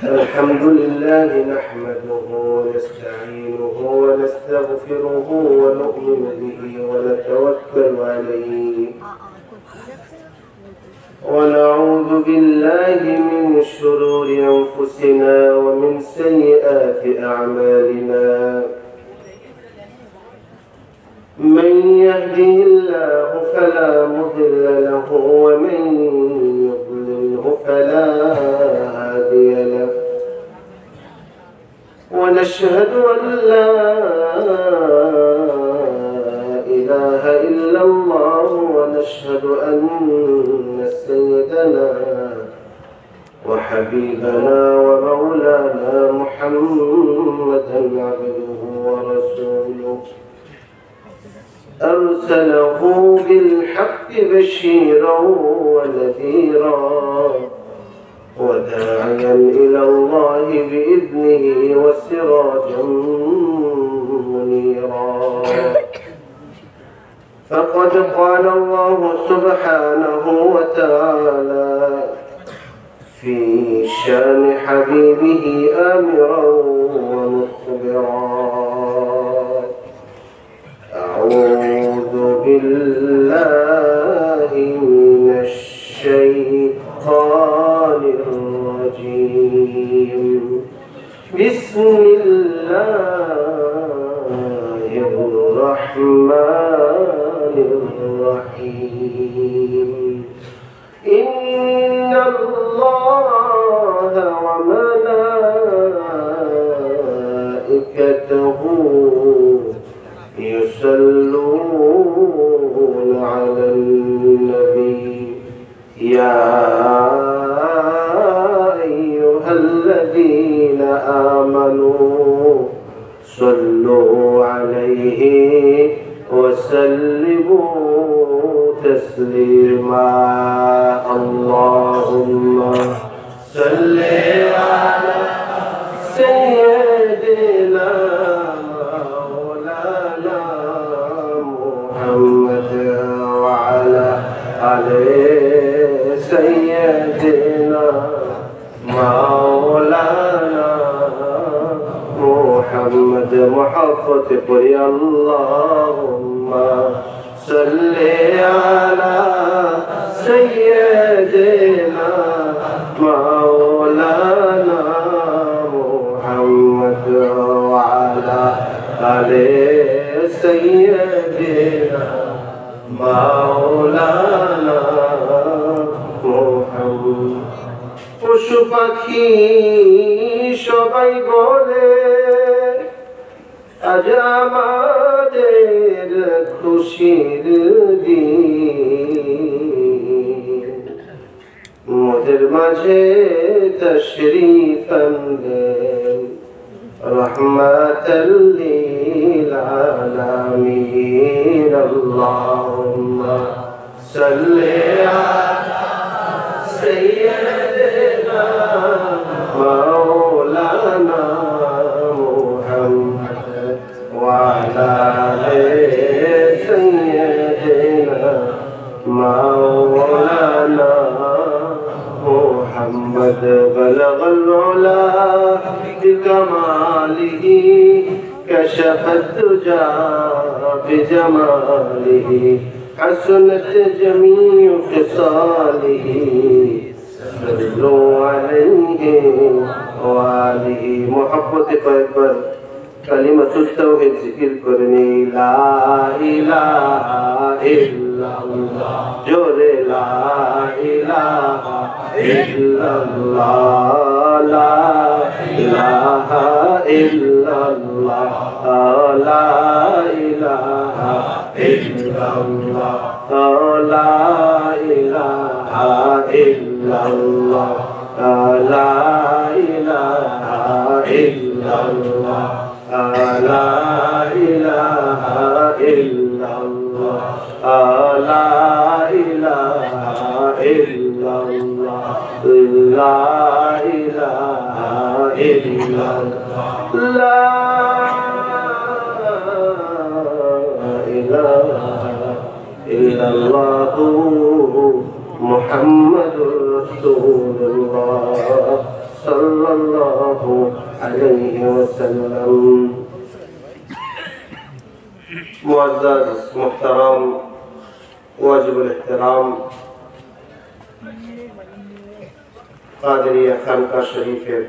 الحمد لله نحمده ونستعينه ونستغفره ونؤمن به ونتوكل عليه ونعوذ بالله من شرور أنفسنا ومن سيئات أعمالنا من يهده الله فلا مضل له ومن يضلله فلا هادي له ونشهد أن لا إله إلا الله ونشهد أن سيدنا وحبيبنا ومولانا محمدا عبده ورسوله أرسله بالحق بشيرا ونذيرا وداعيا إلى الله بإذنه وسراجا منيرا فقد قال الله سبحانه وتعالى في شان حبيبه آمرا ومخبرا أعوذ بالله من الشيطان الرجيم بسم الله الرحمن الرحيم إن الله وملائكته يصلون على النبي يا أيها الذين آمنوا صلوا عليه وسلموا تسليما اللهم صل على سيدنا مولانا محمد وعلى آل سيدنا مولانا محمد محفظ قل اللهم صل على سيدنا مولانا محمد وعلى آل سيدنا مولانا محمد পশু পাখি সবাই বলে আজ আমাদের খুশির দিন মোদের মাঝে তশরীফ আনলেন রহমাতাল লিল আলামিন আল্লাহুম্মা সাল্লি আলা سيدنا مولانا محمد وعلى آل سيدنا مولانا محمد بلغ العلا بكماله كشف الدجى بجماله حسنت جميع خصاله صلوا عليه وآله محبت أكبر كلمة التوحيد ذكر کرنی لا إله إلا الله جور لا إله إلا الله لا إله إلا الله لا إله إلا الله لا إله إلا الله لا إله إلا الله لا إله إلا الله لا إله إلا الله لا إله إلا الله لا ইলাহা ইল্লাল্লাহু মুহাম্মাদুর রাসূলুল্লাহ সাল্লাল্লাহু আলাইহি ওয়াসাল্লাম। মুআজ্জাজ মুহতারাম ওয়াজিবুল ইহতিরাম কাদেরিয়া খানকা শরীফের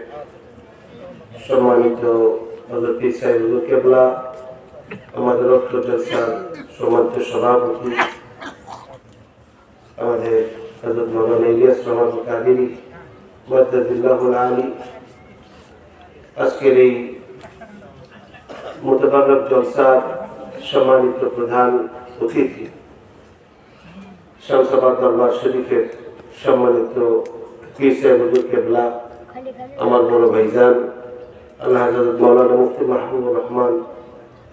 সম্মানিত হযরত সাইয়েদ কেবলা, আমাদের রক্ত জলসার সম্মানিত সভাপতি আমাদের হযরত মাওলানা ইলিয়াস রহমান কাদেরী মাদ্দাদিল্লাহুল আলী, আজকের এই মুতাবারক জলসার সম্মানিত প্রধান অতিথি শামসাবাদ দরবার শরীফের সম্মানিত পীর সাহেব হুজুর কেবলা, আমার বড় ভাইজান আল্লাহ হযরত মাওলানা মুফতি মাহবুবুর রহমান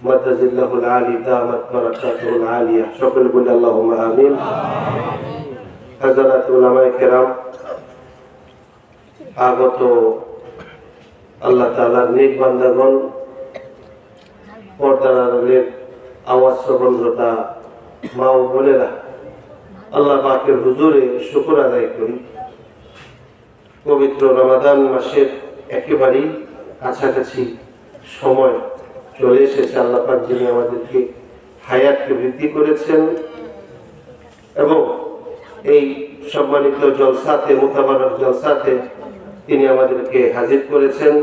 মাদ্দাদিল্লাহুল আলী দামাত বারাকাতুহুল আলিয়া, সকলে বলি আল্লাহুম্মা আমিন। হযরত উলামায়ে কেরাম, আগত আল্লাহ তাআলার নেক বান্দাগণ, পর্দার আড়ালের আওয়াজ শ্রবণরতা মা ও বোনেরা, আল্লাহ পাকের হুজুরে শুকর আদায় করি। পবিত্র রমাদান মাসের একেবারেই কাছাকাছি সময় চলে এসেছে। আল্লাহ পাক যিনি আমাদেরকে হায়াতকে বৃদ্ধি করেছেন এবং এই সম্মানিত জলসাতে, মুতাবারক জলসাতে তিনি আমাদেরকে হাজির করেছেন,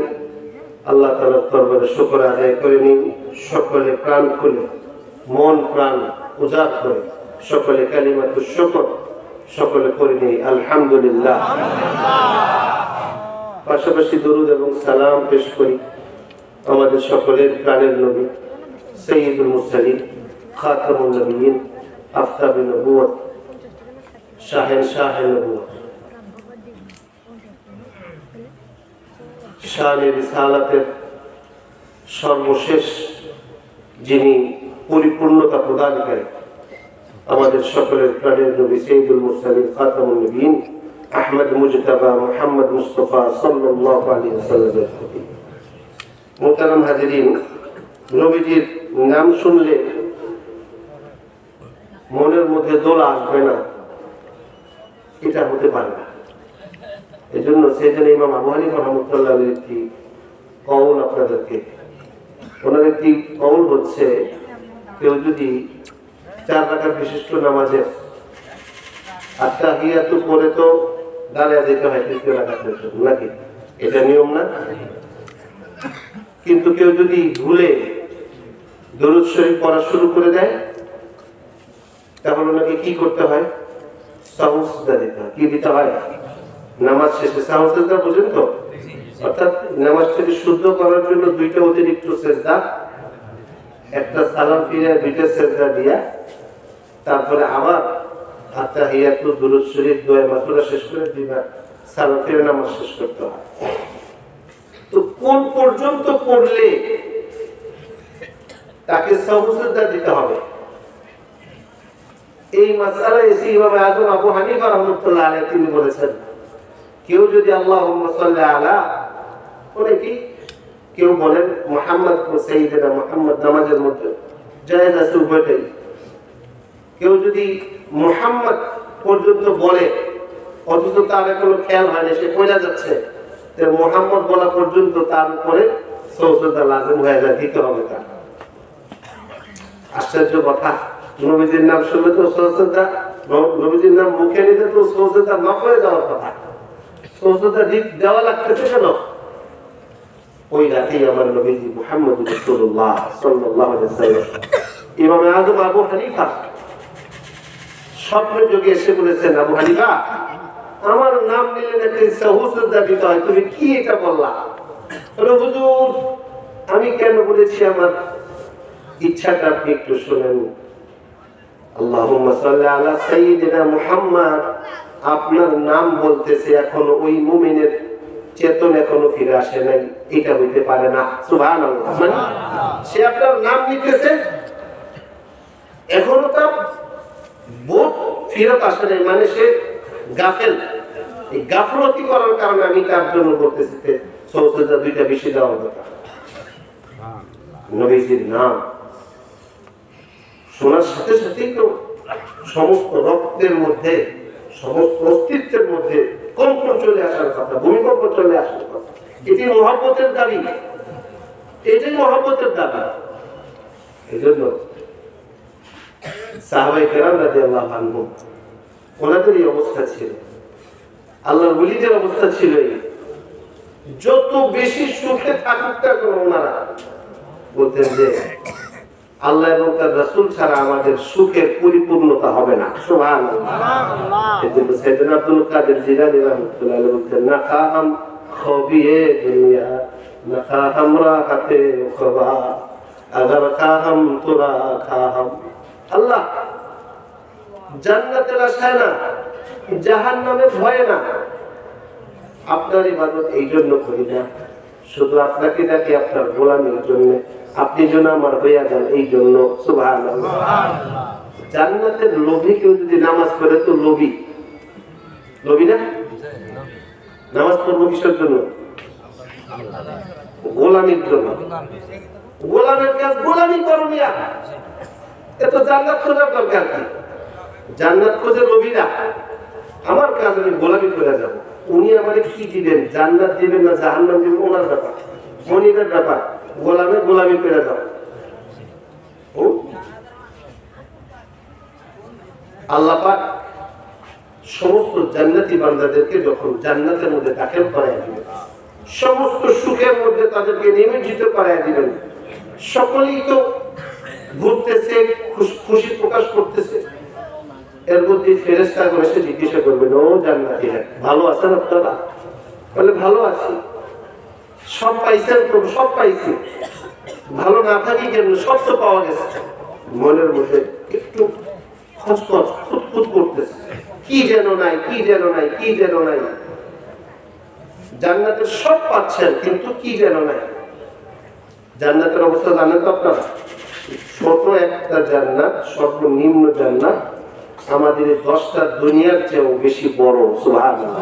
আল্লাহ তাআলার দরবারে শুকর আদায় করে নিন। সকলে প্রাণ খুলে, মন প্রাণ উজাড় করে সকলে কালিমাতুশ শুকর সকলে করে নিই আলহামদুলিল্লাহ। পাশাপাশি দরুদ এবং সালাম পেশ করি আমাদের সকলের প্রাণের নবী সাইয়্যিদুল মুরসালিন, খাতামুন নবিয়্যিন, আফতাবুন নবুওয়াত, শাহেনশাহে নবুওয়াত, শানে রিসালাতের সর্বশেষ যিনি পরিপূর্ণতা প্রদানকারী, আমাদের সকলের প্রাণের নবী সাইয়্যিদুল মুরসালিন, খাতামুন নবিয়্যিন, আহমদ মুজতাবা মুহাম্মদ মুস্তাফা সাল্লাল্লাহু আলাইহি ওয়াসাল্লামের প্রতি। মুহতারাম হাজিরিন, নবীজির নাম শুনলে মনের মধ্যে দোলা আসবে না, এটা হতে পারে না। এজন্য সেজন্য ইমাম আবু হানিফা রাহমাতুল্লাহ আলাইহির একটি কওল আপনাদেরকে, ওনার একটি কওল হচ্ছে, কেউ যদি 4 রাকাত বিশিষ্ট নামাজের আত্তাহিয়াতু পড়ে তো দাঁড়িয়ে যেতে হয় 3 রাকাতের জন্য, নাকি? এটা নিয়ম না? কিন্তু কেউ যদি ভুলে দরুদ শরীফ পড়া শুরু করে দেয়, তাহলে ওনাকে কি করতে হয়? সাহু সিজদা দিতে হয়। কি দিতে হয়? নামাজ শেষে সাহু সিজদা, বুঝেন তো? অর্থাৎ নামাজটাকে শুদ্ধ করার জন্য 2টা অতিরিক্ত সিজদা, একটা সালাম ফিরে 2টা সিজদা দিয়া তারপরে আবার আত্তাহিয়াতু দুরূদ শরীফ দোয়া মাসুরা শেষ করে 2বার সালাম ফিরে নামাজ শেষ করতে হয়। তো কোন পর্যন্ত পড়লে তাকে সাহু সিজদা দিতে হবে, এই মাসআলা এসে ইমাম আযম আবু হানিফা রাহমাতুল্লাহ আলাইহি তিনি বলেছেন, কেউ যদি আল্লাহুম্মা সাল্লি আলা, বলে কি, কেউ বলেন মুহাম্মদ সাইয়্যিদনা মুহাম্মদ, নামাজের মধ্যে জায়েজ আছে উভয়টাই। কেউ যদি মুহাম্মদ পর্যন্ত বলে অথচ তার এখনো খেয়াল হয়নি, সে পড়ে যাচ্ছে, তো মুহাম্মদ বলা পর্যন্ত তার উপরে সৌজদা লাজিম হয়ে যায়, দিতে হবে তার। আশ্চর্য কথা, নবীজির নাম শুনলে তো সৌজদা, নবীজির নাম মুখে নিতে তো সৌজদা মাফ হয়ে যাওয়ার কথা, সৌজদা দেওয়া লাগতেছে কেন? ওই রাতেই আমার নবীজি মুহাম্মদ রাসূলুল্লাহ সাল্লাল্লাহু আলাইহি ওয়াসাল্লাম ইমাম আযম আবু হানিফা স্বপ্নে যোগে এসে বলেছেন, আবু হানিফা, আমার নাম নিলে নাকি সাহু সিজদা দিতে হয়, তুমি কি এটা বললা? বলে, হুজুর, আমি কেন বলেছি আমার ইচ্ছাটা আপনি একটু শুনেন। আল্লাহুম্মা সাল্লি আলা সাইয়্যিদিনা মুহাম্মদ, আপনার নাম বলতেছে, এখনো ওই মুমিনের চেতন এখনো ফিরে আসে নাই, এটা হইতে পারে না। সুবহানাল্লাহ। মানে সে আপনার নাম নিতেছে, এখনো তার বোধ ফিরত আসে নাই, মানে সে গাফেল। এই গাফলতি করার কারণে আমি তার জন্য করতেছি সৌজদা 2টা বেশি দেওয়া দরকার। নবীজির নাম শোনার সাথে সাথেই তো সমস্ত রক্তের মধ্যে, সমস্ত অস্তিত্বের মধ্যে কম্পন চলে আসার কথা, ভূমিকম্প চলে আসার কথা। এটি মহব্বতের দাবি, এটাই মহব্বতের দাবি। এই জন্য সাহাবায়ে কেরাম রাদিয়াল্লাহু আনহুম ওনাদের এই অবস্থা ছিল, আল্লাহর ওলিদের অবস্থা ছিল যত বেশি সুখে থাকুক না কেন ওনারা বলতেন যে আল্লাহ এবং তার রাসূল ছাড়া আমাদের সুখের পরিপূর্ণতা হবে না। সুবহানাল্লাহ। এজন্য সাইয়েদনা আব্দুল কাদের জিলানী রাহমাতুল্লাহ আলাইহি বলতেন, না খাম খবিয়ে দুনিয়া না খাম রাহাতে খবা আগার খাম তোরা খাম। আল্লাহ জান্নাতের আশায় না, জাহান্নামের ভয়ে না, আপনার ইবাদত এই জন্য করি না, শুধু আপনাকে ডাকি আপনার গোলামের জন্য, আপনি যেন আমার হইয়া যান এই জন্য। সুবহানাল্লাহ। জান্নাতের লোভে কেউ যদি নামাজ পড়ে তো লোভী, লোভী না? নামাজ পড়বো কিসের জন্য? গোলামির জন্য। গোলামের কাজ গোলামি করো মিয়া, এত জান্নাত খোঁজার দরকার কি? জান্নাত খোঁজে লোভী না, আমার কাজ আমি গোলামি করে যাবো। উনি আমাকে কি দিবেন, জান্নাত দিবেন না জাহান্নাম দিবেন ওনার ব্যাপার, মনিবের ব্যাপার। গোলামের গোলামি করে যাও। আল্লাহ পাক সমস্ত জান্নাতি বান্দাদেরকে যখন জান্নাতের মধ্যে দাখিল করায় দিবেন, সমস্ত সুখের মধ্যে তাদেরকে নিমজ্জিত করায় দিবেন, সকলেই তো ঘুরতেছে, খুশি প্রকাশ করতেছে। এর মধ্যে ফেরেশতাগণ এসে জিজ্ঞাসা করবেন, ও জান্নাতীরা ভালো আছেন আপনারা? বলে ভালো আছি। সব পাইছেন তো? সব পাইছি। ভালো না থাকি কেন? সব তো পাওয়া গেছে। মনের মধ্যে একটু খচখচ খুঁতখুত করতেছে, কি যেন নাই, কি যেন নাই, কি যেন নাই। জান্নাতের সব পাচ্ছেন কিন্তু কি যেন নাই। জান্নাতের অবস্থা জানেন তো আপনারা? ছোট একটা জান্নাত, সর্বনিম্ন জান্নাত আমাদের 10টা দুনিয়ার চেয়েও বেশি বড়। সুবহানাল্লাহ।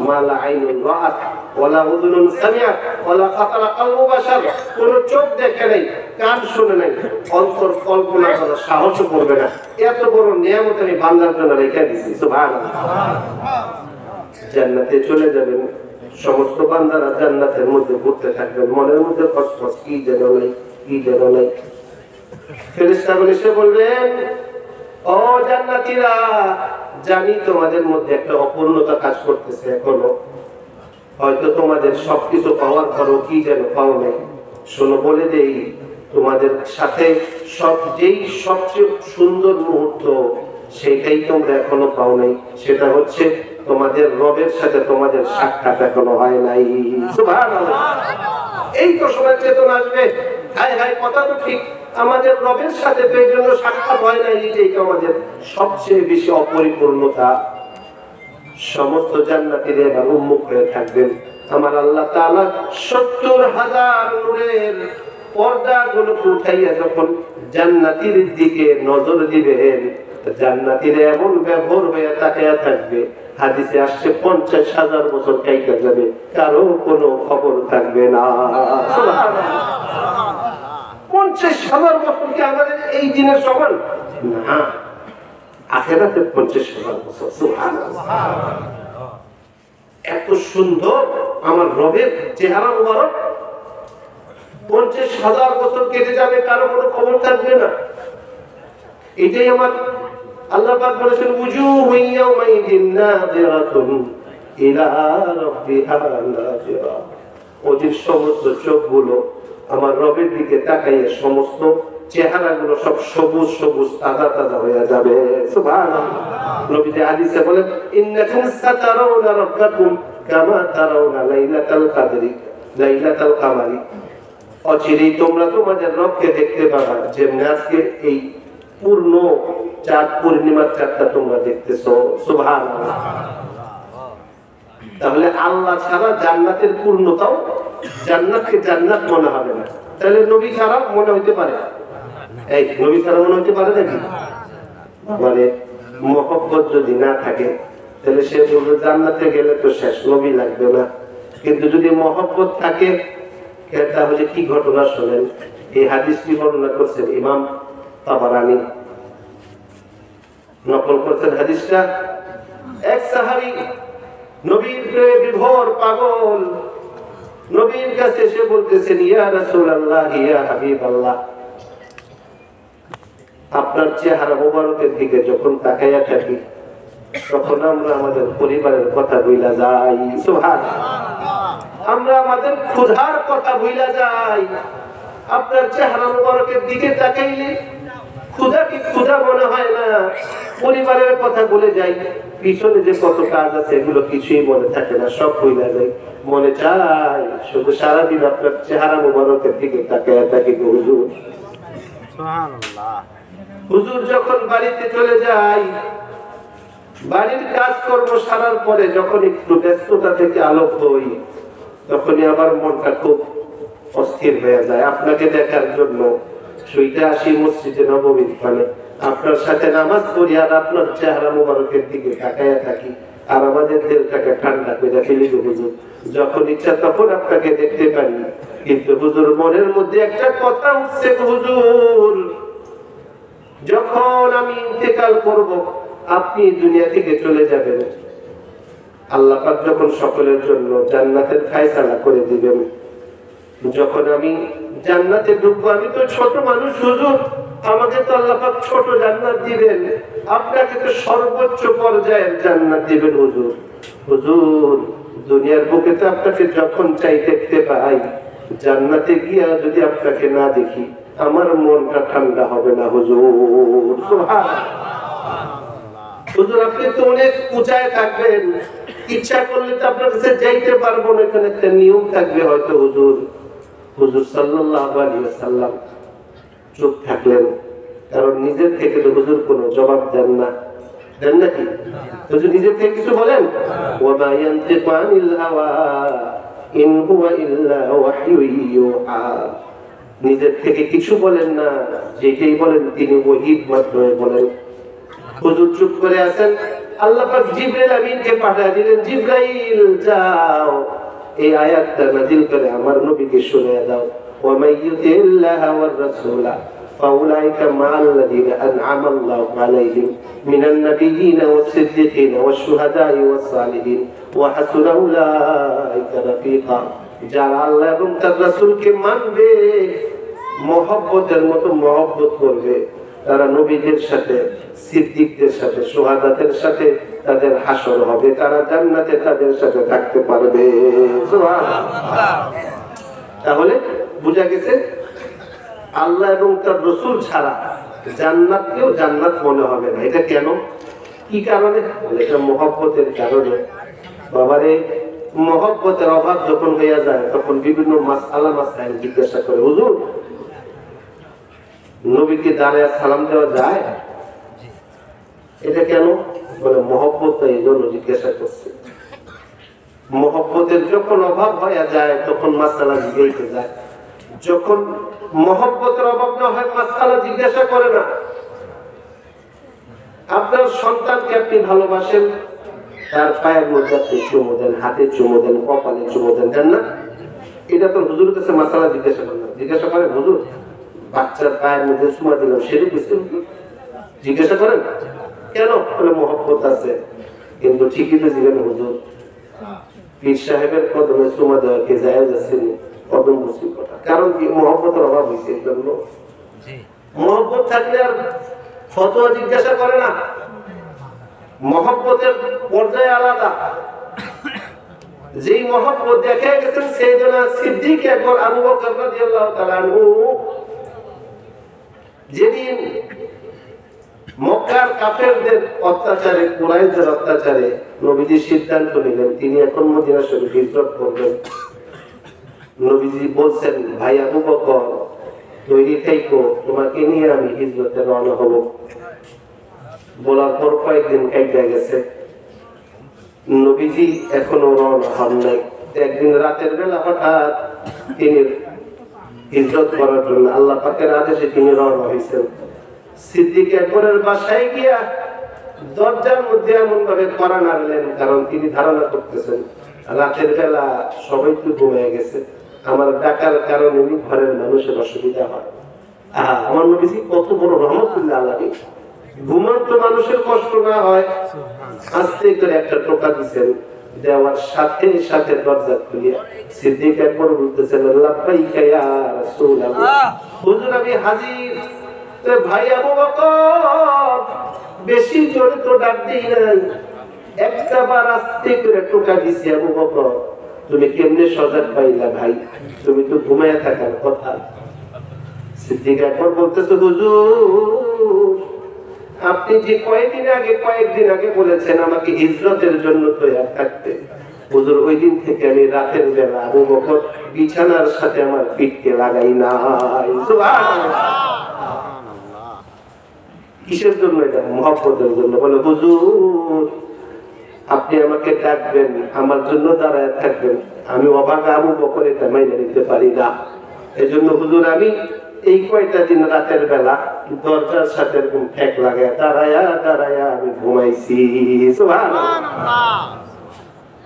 মালা আইনুন রাআত ওয়ালা উযুনুন সামিআত ওয়ালা খাতারা কলবু বাশার, কোন চোখ দেখে নাই, কান শুনে নাই, অন্তর কল্পনা করার সাহস করবে না, এত বড় নিয়ামত আমি বান্দার জন্য রেখে দিয়েছি। সুবহানাল্লাহ। জান্নাতে চলে যাবেন, সমস্ত বান্দারা জান্নাতের মধ্যে ঘুরতে থাকবেন, মনের মধ্যে কষ্ট, কি যেন নাই, কি যেন নাই। ফেরেশতাগণ এসে বলবেন, ও জান্নাতীরা, জানি তোমাদের মধ্যে একটা অপূর্ণতা কাজ করতেছে এখনো, হয়তো তোমাদের সবকিছু পাওয়ার পরও কি যেন পাও নাই। শোনো বলে দেই, তোমাদের সাথে সবচেয়ে সুন্দর মুহূর্ত সেটাই তোমরা এখনো পাও নাই, সেটা হচ্ছে তোমাদের রবের সাথে তোমাদের সাক্ষাৎ এখনো হয় নাই। সুবহানাল্লাহ। এই তো সময় চেতনা আসবে, হায় হায় কথা তো ঠিক, আমাদের রবের সাথে তো এই জন্য সাক্ষাৎ হয় না, এটাই তো আমাদের সবচেয়ে বেশি অপরিপূর্ণতা। সমস্ত জান্নাতীরা এবার উন্মুখ হয়ে থাকবেন। আমার আল্লাহ তাআলা 70,000 নূরের পর্দাগুলোকে উঠাইয়া যখন জান্নাতীর দিকে নজর দিবেন, জান্নাতীরা এমন ব্যবহার হয়ে তাকিয়ে থাকবে, হাদিসে আসছে 50,000 বছর কাইটা যাবে, কারো কোনো খবর থাকবে না। সুবহানাল্লাহ। 50,000 বছর কি আমাদের এই দিনের সমান? না, আখিরাতে 50,000 বছর। সুবহানাল্লাহ। এত সুন্দর আমার রবের চেহারা মুবারক, 50,000 বছর কেটে যাবে, কারো কোনো খবর থাকবে না। এটাই আমার আল্লাহ পাক বলেছেন, উজুহু ইয়াওমাইদিন নাযিরাতুন ইলা রাব্বিহা নাযিরা। ওদের সমস্ত চোখগুলো আমার রবের দিকে তাকাইয়ে সমস্ত চেহারাগুলো সব সবুজ সবুজ তাজা তাজা হয়ে যাবে। সুবহানাল্লাহ। নবীজি হাদিসে বলেন, ইন্নাকুম সাতারাউনা রাব্বাকুম কামা তারাউনা লাইলাতাল কদরি লাইলাতাল কামারি। অচিরেই তোমরা তোমাদের রবকে দেখতে পাবা যেমন আজকে এই পূর্ণ চাঁদ, পূর্ণিমার চাঁদটা তোমরা দেখতেছো। সুবহানাল্লাহ। তাহলে আল্লাহ ছাড়া জান্নাতের পূর্ণতাও, জান্নাতকে জান্নাত মনে হবে না। তাহলে নবী ছাড়া মনে হইতে পারে? এই নবী ছাড়া মনে হইতে পারে নাকি? মানে মহব্বত যদি না থাকে তাহলে সে বলবে জান্নাতে গেলে তো শেষ, নবী লাগবে না। কিন্তু যদি মহব্বত থাকে, তাহলে কি ঘটনা শোনেন। এই হাদিসটি বর্ণনা করছেন ইমাম তাবারানী নকল করছেন হাদিসটা। এক সাহাবী নবীর প্রেমে বিভোর পাগল, নবীর কাছে এসে বলতেছেন, ইয়া রাসূলুল্লাহ, ইয়া হাবিবাল্লাহ, আপনার চেহারা মোবারকের দিকে যখন তাকাইয়া থাকি তখন আমরা আমাদের পরিবারের কথা ভুলা যাই। সুবহানাল্লাহ। আমরা আমাদের ক্ষুধার কথা ভুলা যাই। আপনার চেহারা মোবারকের দিকে তাকাইলে ক্ষুধা কি ক্ষুধা মনে হয় না, পরিবারের কথা ভুলে যাই, পিছনে যে কত কাজ আছে এগুলো কিছুই মনে থাকে না, সব ভুলা যায়। মনে চাই শুধু সারাদিন আপনার চেহারা মোবারকের দিকে তাকাইয়া থাকি। হুজুর সুবহানাল্লাহ। হুজুর যখন বাড়িতে চলে যাই, বাড়ির কাজকর্ম সারার পরে যখন একটু ব্যস্ততা থেকে আলোক হই, তখনই আমার মনটা খুব অস্থির হয়ে যায় আপনাকে দেখার জন্য। শুইতে আসি মসজিদে নববীর পানে, আপনার সাথে নামাজ পড়ি আর আপনার চেহারা মোবারকের দিকে তাকাইয়া থাকি, আর আমাদের দিলটাকে ঠান্ডা করে ফেলি। হুজুর যখন ইচ্ছা তখন আপনাকে দেখতে পারি, কিন্তু হুজুর মনের মধ্যে একটা কথা উঠছে, হুজুর যখন আমি ইন্তেকাল করব, আপনি দুনিয়া থেকে চলে যাবেন, আল্লাহ পাক যখন সকলের জন্য জান্নাতের ফয়সালা করে দিবেন, যখন আমি জান্নাতে ঢুকবো, আমি তো ছোট মানুষ হুজুর, আমাকে তো আল্লাহ পাক ছোট জান্নাত দিবেন, আপনাকে তো সর্বোচ্চ পর্যায়ের জান্নাত দিবেন। হুজুর হুজুর দুনিয়ার বুকে তো আপনাকে যখন চাই দেখতে পাই, জান্নাতে গিয়া যদি আপনাকে না দেখি আমার মনটা ঠান্ডা হবে না। হুজুর সুবহানাল্লাহ। হুজুর আপনি তো অনেক উঁচায় থাকবেন, ইচ্ছা করলে তো আপনার কাছে যাইতে পারবো না, এখানে একটা নিয়ম থাকবে হয়তো। হুজুর হুজুর সাল্লাল্লাহু আলাইহি ওয়াসাল্লাম চুপ থাকলেন, কারণ নিজের থেকে তো হুজুর কোনো জবাব দেন না, দেন নাকি? হুজুর নিজের থেকে কিছু বলেন? ওয়া মা ইয়ানতিকু আনিল হাওয়া ইন হুয়া ইল্লা ওয়াহয়ু ইউহা। নিজের থেকে কিছু বলেন না, যেটাই বলেন তিনি ওহীর মাধ্যমে বলেন। হুজুর চুপ করে আছেন, আল্লাহ পাক জিবরাইল আমিনকে পাঠিয়ে দিলেন, জিবরাইল যাও এই আয়াতটা নাযিল করে আমার নবীকে শুনিয়ে দাও। ওয়া মাইয়ুতিল্লাহা ওয়ার রাসূলা ফাউলাইকা মা'আল্লাযীনা আন'আমা আল্লাহু আলাইহিম মিনান নাবিয়্যিনা ওয়াস-সিদ্দীকিনা ওয়াশ-শুহাদা'i ওয়াস-সালিহিন ওয়া হাসুনা উলাইকা রাফীকা। যারা আল্লাহ এবং তার রাসূলকে মানবে, মহব্বতের মতো মহব্বত করবে, তারা নবীদের সাথে, সিদ্দিকদের সাথে, শুহাদাদের সাথে তাদের হাসর হবে, তারা জান্নাতে তাদের সাথে থাকতে পারবে। সুবহানাল্লাহ। তাহলে বোঝা গেছে আল্লাহ এবং তার রাসূল ছাড়া জান্নাতকেও জান্নাত মনে হবে না। এটা কেন, কি কারণে? এটা মহব্বতের কারণে। বাবারে মহব্বতের অভাব যখন হয়ে যায় তখন বিভিন্ন মাসআলা মাসাইল জিজ্ঞাসা করে, হুজুর নবীকে দাঁড়ায় সালাম দেওয়া যায়? এটা কেন? বলে মহব্বত, এই জন্য জিজ্ঞাসা করছে। মহব্বতের যখন অভাব হয়ে যায় তখন মাসআলা জিজ্ঞাসা যায়, যখন মহব্বতের অভাব না হয় মাসআলা জিজ্ঞাসা করে না। আপনার সন্তানকে আপনি ভালোবাসেন, তার পায়ের মধ্যে আপনি চুমু দেন, হাতে চুমু দেন, কপালে চুমু দেন, দেন না? এটা তো হুজুরের কাছে মাসআলা জিজ্ঞাসা করেন না। জিজ্ঞাসা করেন, হুজুর বাচ্চার পায়ের মধ্যে চুমা দিলাম, সেটা কিছু জিজ্ঞাসা করেন কেন? বলে মহব্বত আছে। কিন্তু ঠিকই তো দিলেন হুজুর, পীর সাহেবের কদমে চুমা দেওয়া কে জায়েজ আছে? কদম মুসলিম কথা। কারণ কি? মহব্বতের অভাব হয়েছে। এই জন্য মহব্বত থাকলে আর ফতোয়া জিজ্ঞাসা করে না। মহব্বতের পর্যায়ে আলাদা। যেই মহব্বত দেখে গেছেন সাইয়েদনা সিদ্দিক একবার আবু বকর রাদিয়াল্লাহু তাআলা আনহু, যেদিন মক্কার কাফেরদের অত্যাচারে, কুরাইশদের অত্যাচারে নবীজি সিদ্ধান্ত নিলেন তিনি এখন মদিনা শরীফ হিজরত করবেন। নবীজি বলছেন, ভাই আবু বকর তৈরি থাইকো, তোমাকে নিয়ে আমি হিজরতে রওনা হব। বলার পর কয়েকদিন কেটে গেছে, নবীজি এখনো রওনা হন নাই। একদিন রাতের বেলা হঠাৎ তিনি হিজরত করার জন্য আল্লাহ পাকের আদেশে তিনি রওনা হয়েছেন। সিদ্দিক একবারের বাসায় গিয়া দরজার মধ্যে এমন ভাবে কড়া নাড়লেন, কারণ তিনি ধারণা করতেছেন রাতের বেলা সবাই তো ঘুমিয়ে গেছে, আমার ডাকার কারণে ঘরের মানুষের অসুবিধা হয়। আমার নবীজি কত বড় রহমতুল্লাহ আলামিন। ঘুমন্ত মানুষের কষ্ট না হয়, আস্তে করে একটা টোকা দিচ্ছেন, দেওয়ার সাথে সাথে দরজা খুলে সিদ্দিক একবার বলতেছেন লাব্বাইকা ইয়া রাসূলুল্লাহ, হুজুর আমি হাজির। ভাই আবু বকর বেশি জোরে তো ডাক দেই নাই, একটা বার আস্তে করে টোকা দিছি। আবু বকর তুমি কেমনে সজাগ পাইলা ভাই, তুমি তো ঘুমায় থাকার কথা। সিদ্দিক একবার বলতেছে হুজুর আপনি যে কয়েকদিন আগে বলেছেন আমাকে হিজরতের জন্য তৈরি থাকতে, হুজুর ওই দিন থেকে আমি রাতের বেলা আবু বকর বিছানার সাথে আমার পিঠকে লাগাই নাই। সুবহানাল্লাহ। কিসের জন্য? এটা মহব্বতের জন্য। বলে হুজুর আপনি আমাকে ডাকবেন, আমার জন্য দাঁড়ায় থাকবেন, আমি অবাক আবু বকর এটা মাইনে নিতে পারি না। এজন্য হুজুর আমি এই কয়টা দিন রাতের বেলা দরজার সাথে এরকম ঠেক লাগায় দাঁড়ায়া দাঁড়ায়া আমি ঘুমাইছি। সুবহানাল্লাহ।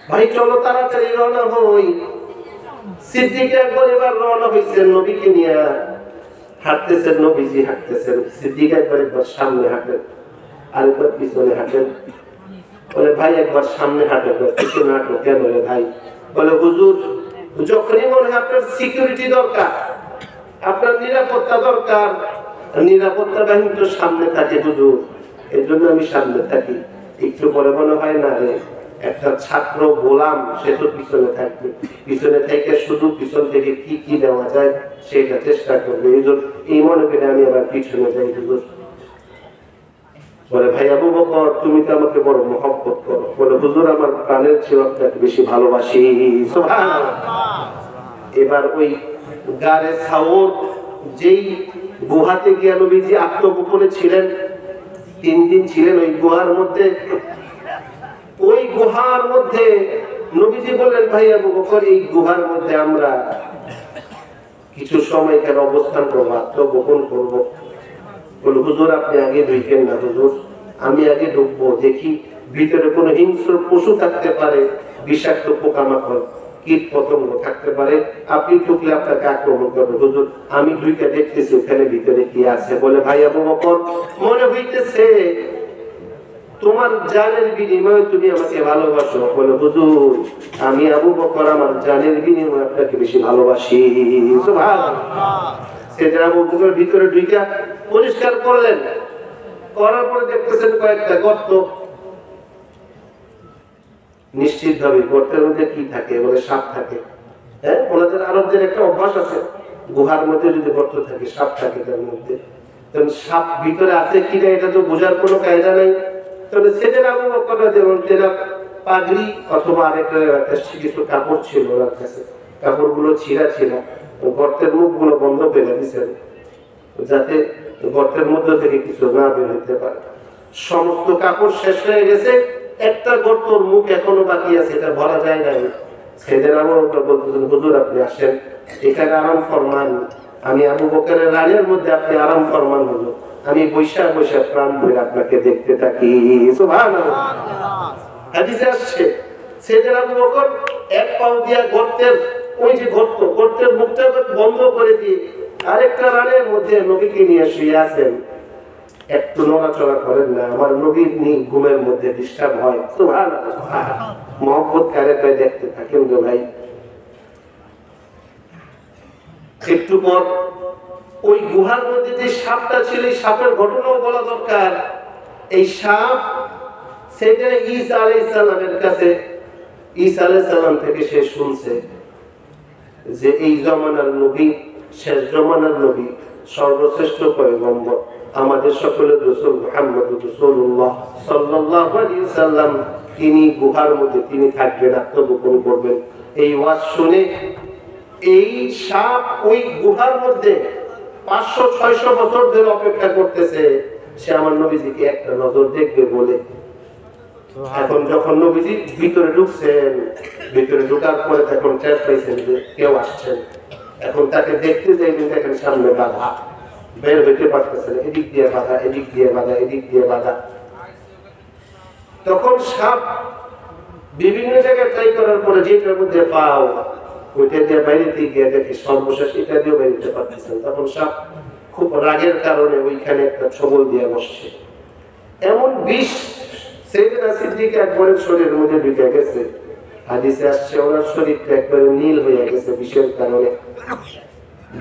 ভাই চলো তাড়াতাড়ি রওনা হই। সিদ্দিক একবার এবার রওনা হইছেন নবীকে নিয়ে, হাঁটতেছেন, নবীজি হাঁটতেছেন, সিদ্দিক একবার সামনে হাঁটেন, আরেকবার পিছনে হাঁটেন। বলে ভাই একবার সামনে হাঁটেন, পিছনে হাঁটো কেন রে ভাই? বলে হুজুর যখনই মনে হয় আপনার সিকিউরিটি দরকার, আপনার নিরাপত্তা দরকার, নিরাপত্তা বাহিনী তো সামনে থাকে হুজুর, এর জন্য আমি সামনে থাকি। একটু পরে মনে হয় না রে একটা ছাত্র গোলাম, সে তো পিছনে থাকবে, পিছনে থেকে শুধু পিছন থেকে কি কি দেওয়া যায় সেটা চেষ্টা করবে, এই মনে করে আমি আবার পিছনে যাই হুজুর। বলে ভাই আবু বকর তুমি তো আমাকে বড় মহব্বত করো। বলে হুজুর আমার প্রাণের চেয়ে আপনাকে বেশি ভালোবাসি। সুবহানাল্লাহ। এবার ওই গারে সাউর যেই গুহাতে গিয়ে নবীজি আত্মগোপনে ছিলেন, 3 দিন ছিলেন ওই গুহার মধ্যে। ওই গুহার মধ্যে নবীজি বললেন ভাই আবু বকর এই গুহার মধ্যে আমরা কিছু সময় কেন অবস্থান করবো, আত্মগোপন করবো। বলে হুজুর আপনি আগে ঢুকেন না হুজুর, আমি আগে ঢুকবো, দেখি ভিতরে কোনো হিংস্র পশু থাকতে পারে, বিষাক্ত পোকামাকড় কীট পতঙ্গ থাকতে পারে, আপনি ঢুকলে আপনাকে আক্রমণ করবে। হুজুর আমি ঢুকে দেখতেছি ওখানে ভিতরে কি আছে। বলে ভাই আবু বকর মনে হইতেছে তোমার জানের বিনিময়ে তুমি আমাকে ভালোবাসো। বলে হুজুর আমি আবু বকর আমার জানের বিনিময়ে আপনাকে বেশি ভালোবাসি। সুবহানাল্লাহ। সেটা আবু বকর ভিতরে ঢুকে পরিষ্কার করলেন, করার পরে দেখতেছেন কয়েকটা গর্ত। নিশ্চিত ভাবে গর্তের মধ্যে কি থাকে? বলে সাপ থাকে। হ্যাঁ, ওনাদের আরবদের একটা অভ্যাস আছে, গুহার মধ্যে যদি গর্ত থাকে সাপ থাকে তার মধ্যে। সাপ ভিতরে আছে কিনা এটা তো বোঝার কোনো কায়দা নেই। তবে সেদিন আবু বকর যেমন পাগড়ি অথবা আরেকটা কিছু কাপড় ছিল ওনার কাছে, কাপড়গুলো ছিঁড়া ছিল, গর্তের মুখগুলো বন্ধ করে দিয়েছেন যাতে গর্তের মধ্যে থেকে কিছু না বের হতে পারে। সমস্ত কাপড় শেষ হয়ে গেছে, একটা গর্তর মুখ এখনো বাকি আছে, এটা ভরা যায় নাই। সেদিন আবু বকর বলতেছেন হুজুর আপনি আসেন, এখানে আরাম ফরমান, আমি আবু বকরের রানের মধ্যে আপনি আরাম ফরমান হলো, আমি বৈশা বৈশা প্রাণ ধরে আপনাকে দেখতে থাকি। সুবহানাল্লাহ। হাদিসে আসছে সেদিন আবু বকর এক পাও দিয়া গর্তের ওই যে গর্তের মুখটা বন্ধ করে দিয়ে আরেকটা রানের মধ্যে নবীকে নিয়ে শুয়ে আছেন, একটু নড়াচড়া করেন না, আমার নবীর ঘুমের মধ্যে ডিস্টার্ব হয়। সুবহানাল্লাহ। মহব্বত কারে পায় দেখতে থাকেন গো ভাই। একটু পর ওই গুহার মধ্যে যে সাপটা ছিল, এই সাপের ঘটনাও বলা দরকার। এই সাপ সেটা ঈসা আলাইহিস সালামের কাছে, ঈসা আলাইহিস সালাম থেকে সে শুনছে যে এই জমানার নবী, শেষ জমানার নবী, সর্বশ্রেষ্ঠ পয়গম্বর, আমাদের সকলের রাসূল মুহাম্মদুর রাসূলুল্লাহ সাল্লাল্লাহু আলাইহি সাল্লাম, তিনি গুহার মধ্যে তিনি থাকবেন, আত্মগোপন করবেন। এই ওয়াজ শুনে এই সাপ ওই গুহার মধ্যে 500-600 বছর ধরে অপেক্ষা করতেছে সে আমার নবীজিকে একটা নজর দেখবে বলে। এখন যখন নবীজি ভিতরে ঢুকছেন, ভিতরে ঢোকার পরে তখন টের পাইছেন যে কেউ আসছেন। এখন তাকে দেখতে যাইবেন, দেখেন সামনে বাধা, বের হইতে পারতেছেন, এদিক দিয়ে বাধা, এদিক দিয়ে বাধা, এদিক দিয়ে বাধা। তখন সাপ বিভিন্ন জায়গায় ট্রাই করার পরে যেটার মধ্যে পাও ওইটা দিয়ে বাইরে গিয়ে দেখে সর্বশেষ এটা দিয়ে বাইরে পারতেছেন। তখন সাপ খুব রাগের কারণে ওইখানে একটা ছবল দিয়ে বসছে। এমন বিষ সাইয়েদনা সিদ্দিক আকবরের শরীরের মধ্যে ঢুকে গেছে। হাদিসে আসছে ওনার শরীরটা একবারে নীল হয়ে গেছে বিষের কারণে।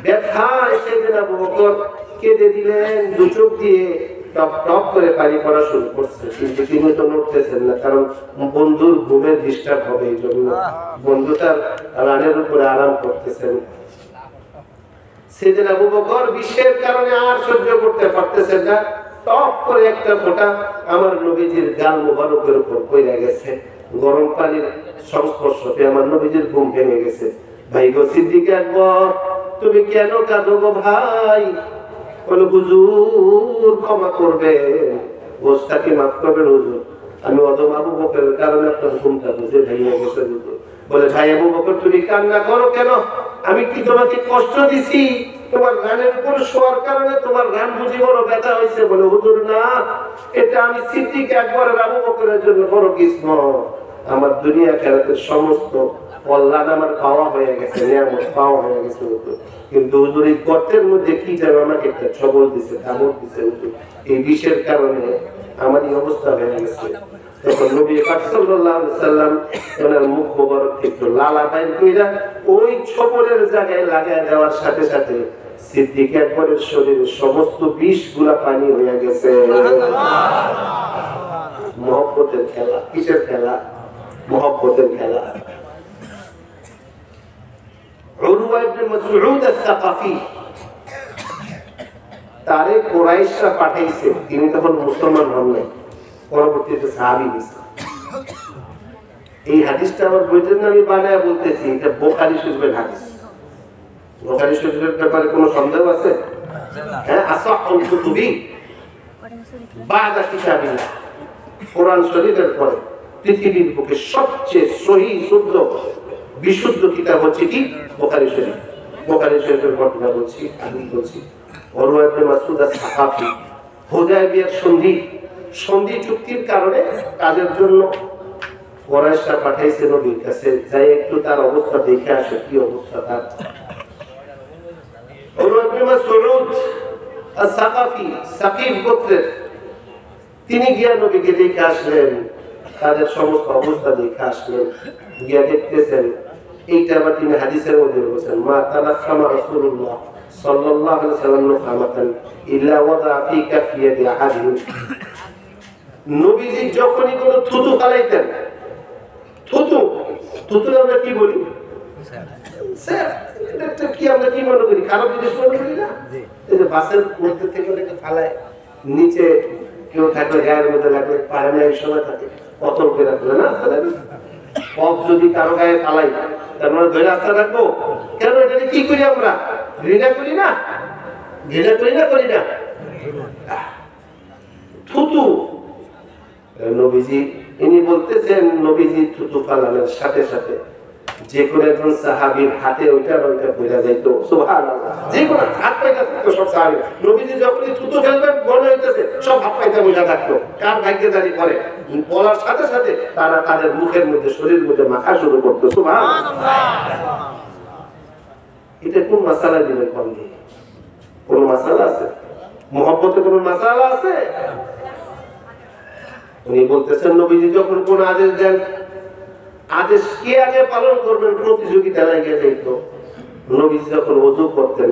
ব্যথায় সাইয়েদনা আবু বকর কেঁদে দিলেন, দু চোখ দিয়ে টপ টপ করে পানি পড়া শুরু করছে, কিন্তু তিনি তো নড়তেছেন না, কারণ বন্ধুর ঘুমের ডিস্টার্ব হবে, এই জন্য বন্ধু তার রানের উপরে আরাম করতেছেন। সাইয়েদনা আবু বকর বিষের কারণে আর সহ্য করতে পারতেছেন না, টপ করে একটা ফোঁটা আমার নবীজির গাল মোবারকের উপর পড়ে গেছে। গরম পানির সংস্পর্শে আমার নবীজির ঘুম ভেঙে গেছে। ভাই গো সিদ্দিক আকবর, তুমি কেন কাঁদো গো ভাই? বলে হুজুর ক্ষমা করবেন, গোস্তাকে মাফ করবেন হুজুর, আমি অদম আবু বকরের কারণে আপনার ঘুমটা বুঝে ভেঙে গেছে হুজুর। বলে ভাই আবু বকর, তুমি কান্না করো কেন? আমি কি তোমাকে কষ্ট দিছি? তোমার রানের উপর শোয়ার কারণে তোমার রান বুঝি বড় ব্যথা হয়েছে? বলে হুজুর না, এটা আমি সিদ্দিক আকবরের আবু বকরের জন্য বড় কিসমত। আমার দুনিয়া খেলাতে সমস্ত কল্যাণ আমার পাওয়া হয়ে গেছে, নিয়ামত পাওয়া হয়ে গেছে হুজুর, কিন্তু হুজুর এই গর্তের মধ্যে কি যেন আমাকে একটা ছবল দিছে, কামড় দিছে হুজুর, এই বিষের কারণে আমার এই অবস্থা হয়ে গেছে। তখন নবী পাক সাল্লাল্লাহু আলাইহি সাল্লাম ওনার মুখ মোবারক একটু লালা বাইর কইরা ওই ছবলের জায়গায় লাগায় দেওয়ার সাথে সাথে সিদ্দিক আকবরের শরীরের সমস্ত বিষগুলা পানি হয়ে গেছে। মহব্বতের খেলা। কিসের খেলা? মহব্বতের খেলা। উরওয়া ইবনে মাসউদ আস-সাকাফি তারে কুরাইশরা পাঠাইছে, তিনি তখন মুসলমান হন নাই, পরবর্তীতে সাহাবী হয়েছে। এই হাদিসটা আমার বইটার নামে বানায় বলতেছি, এটা বুখারী শরীফের হাদিস। বুখারী শরীফের ব্যাপারে কোনো সন্দেহ আছে? হ্যাঁ, আসাহুল কুতুবি বাদা কিতাবিল্লাহ, কোরআন শরীফের পরে পৃথিবীর বুকে সবচেয়ে সহিহ শুদ্ধ বিশুদ্ধ কিতাব হচ্ছে কি? বুখারী শরীফ। বুখারী শরীফের ঘটনা বলছি, হাদিস বলছি। উরওয়া ইবনে মাসউদ আস-সাকাফি হুদায়বিয়ার সন্ধি চুক্তির কারণে কাজের জন্য কুরাইশরা পাঠাইছে নবীর কাছে, যাই একটু তার অবস্থা দেখে আসে, কি অবস্থা তার। উরওয়া ইবনে মাসউদ আস-সাকাফি সাকিব গোত্রের, তিনি গিয়া নবীকে দেখে আসলেন, তাদের সমস্ত অবস্থা দেখে আসলেন, গিয়া দেখতেছেন। এইটা আবার তিনি হাদিসের মধ্যে বলেছেন, মা তানাখামা রাসূলুল্লাহ সাল্লাল্লাহু আলাইহি ওয়াসাল্লাম খামাতান ইল্লা ওয়াদা ফি কাফিয়াতি আহাদিহিম। নবীজি যখনই কোনো থুতু ফালাইতেন, থুতু আমরা কি বলি? স্যার এটা কি আমরা কি মনে করি? খারাপ জিনিস মনে করি না? এই যে বাসের মধ্যে থেকে অনেকে ফালায়, নিচে কেউ থাকলে গায়ের মধ্যে লাগলে পারে না, এই সময় থাকে পতন করে রাখলে না, পথ যদি কারো গায়ে ফালাই তার মানে ধরে রাস্তা রাখবো কেন? এটা কি করি আমরা? ঘৃণা করি না? ঘৃণা করি না? করি না? থুতু নবীজি, ইনি বলতেছেন নবীজি থুতু ফালানোর সাথে সাথে যে কোনো একজন সাহাবীর হাতে ওইটা বোঝা যাইত। সুবহানাল্লাহ, যে কোনো হাত পাইটা থাকতো সব সাহাবী। নবীজি যখনই থুতু ফেলবেন মনে হইতেছে সব হাত পাইটা বোঝা থাকতো। কার ভাগ্যে জানি পড়ে, বলার সাথে সাথে তারা তাদের মুখের মধ্যে শরীরের মধ্যে মাখা শুরু করতো। সুবহানাল্লাহ, এটা কোন মাসালা দিলেন? কোন মাসালা আছে? মুহাব্বতে কোন মাসালা আছে? উনি বলতেছেন নবীজি যখন কোন আদেশ দেন, আদেশ কে আগে পালন করবেন প্রতিযোগিতা লাগিয়ে যেত। নবীজি যখন ওযু করতেন,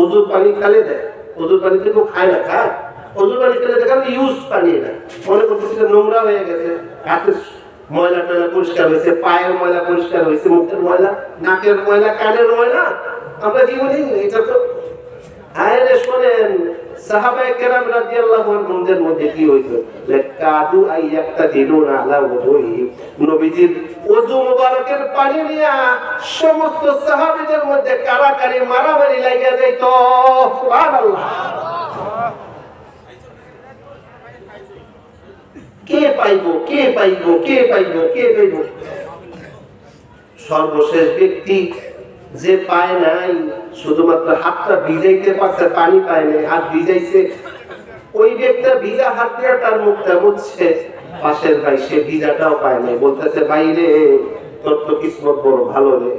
ওযুর পানি খালে দেয়, ওযুর পানি থেকে খায় না, খায় ওযুর পানি খেলে দেখেন ইউজ পানি না, মনে করতেছে নোংরা হয়ে গেছে, হাতের ময়লা টয়লা পরিষ্কার হয়েছে, পায়ের ময়লা পরিষ্কার হয়েছে, মুখের ময়লা, নাকের ময়লা, কানের ময়লা। আমরা কি বলি? এটা তো আয়ারে শোনেন, সাহাবায়ে কেরাম রাদিয়াল্লাহু আনহুদের মধ্যে কি হইতো? কাদু আইয়াক্তা দিনুনা আলা ওযুহি, নবীজির ওযু মোবারকের পানি নিয়া সমস্ত সাহাবীদের মধ্যে কারাকারি মারামারি লাগিয়া যাইতো। সুবহানাল্লাহ, কে পাইবো, কে পাইবো, কে পাইবো, কে পাইবো? সর্বশেষ ব্যক্তি যে পায় নাই, শুধুমাত্র হাতটা ভিজাইতে পারছে, পানি পায় নাই, হাত ভিজাইছে, ওই ব্যক্তি ভিজা হাত দিয়ে তার মুখটা মুছছে, পাশের ভাই সে ভিজাটাও পায় নাই, বলতেছে ভাই রে তোর তো কিসমত বড় ভালো রে,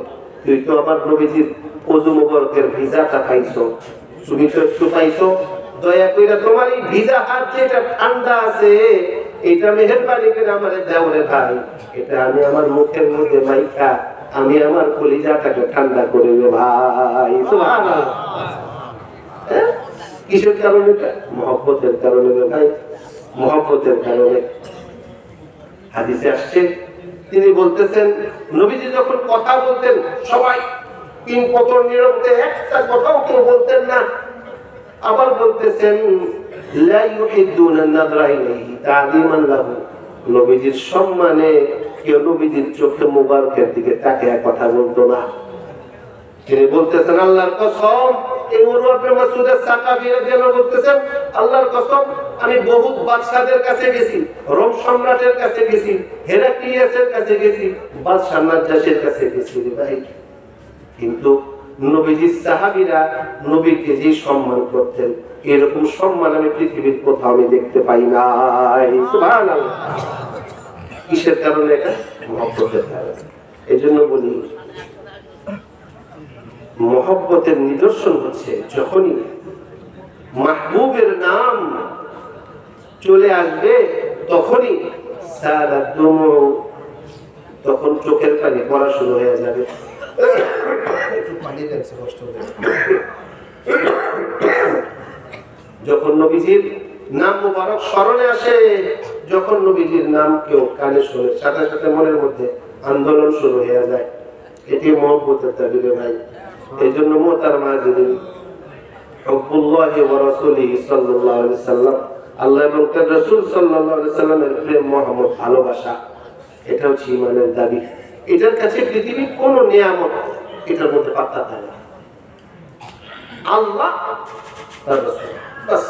তুই তো আবার নবীজির ওযু মোবারকের ভিজাটা পাইছো। তুমি তো একটু পাইছো, দয়া করে তোমার এই ভিজা হাত যেটা ঠান্ডা আছে এটা মেহেরবানি করে আমার দাও রে ভাই, এটা আমি আমার মুখের মধ্যে মাইখা আমি আমার কলিজাটাকে ঠান্ডা করে রে ভাই। সুবহানাল্লাহ। কিসের কারণে? মহব্বতের কারণে রে ভাই, মহব্বতের কারণে। হাদিসে আসছে, তিনি বলতেছেন নবীজি যখন কথা বলতেন সবাই তিন পতন নীরবে, একটা কথাও কেউ বলতেন না। আবার বলতেছেন লা ইউহিদুনা নাযরা ইলাইহি তা'যীমান লাহু, নবীজির সম্মানে কেউ নবীজির চোখে মুবারকের দিকে তাকিয়ে কথা বলতো না। তিনি বলতেছেন আল্লাহর কসম, এই উরওয়া ইবনে মাসউদ আস-সাকাফী রাদিয়াল্লাহু বলতেছেন আল্লাহর কসম আমি বহুত বাদশাদের কাছে গেছি, রোম সম্রাটের কাছে গেছি, হেরাক্লিয়াসের কাছে গেছি, বাদশা নাজ্জাশের কাছে গেছি ভাই, কিন্তু নবীজির সাহাবীরা নবীকে যে সম্মান করতেন এরকম সম্মান আমি পৃথিবীর কোথাও আমি দেখতে পাই নাই। সুবহানাল্লাহ। কিসের কারণে? এটা মহব্বতের কারণে। এজন্য বলি মহব্বতের নিদর্শন হচ্ছে যখনই মাহবুবের নাম চলে আসবে তখনই তখন চোখের পানি পড়া শুরু হয়ে যাবে। যখন নবীজির নাম মুবারক স্মরণে আসে, যখন নবীজির নাম কেউ কানে শুনে সাথে সাথে মনের মধ্যে আন্দোলন শুরু হয়ে যায়। এটি মহব্বতের দাবি রে ভাই। এই জন্য মুহতারাম হাজিরিন, হুব্বুল্লাহি ওয়া রাসূলিহি সাল্লাল্লাহু আলাইহি সাল্লাম, আল্লাহ এবং তার রাসূল সাল্লাল্লাহু আলাইহি সাল্লামের প্রেম, মহব্বত, ভালোবাসা, এটা হচ্ছে ঈমানের দাবি। এটার কাছে পৃথিবীর কোন নিয়ামত এটার মধ্যে পাত্তা পায় না। আল্লাহ তার রাসূল বাস,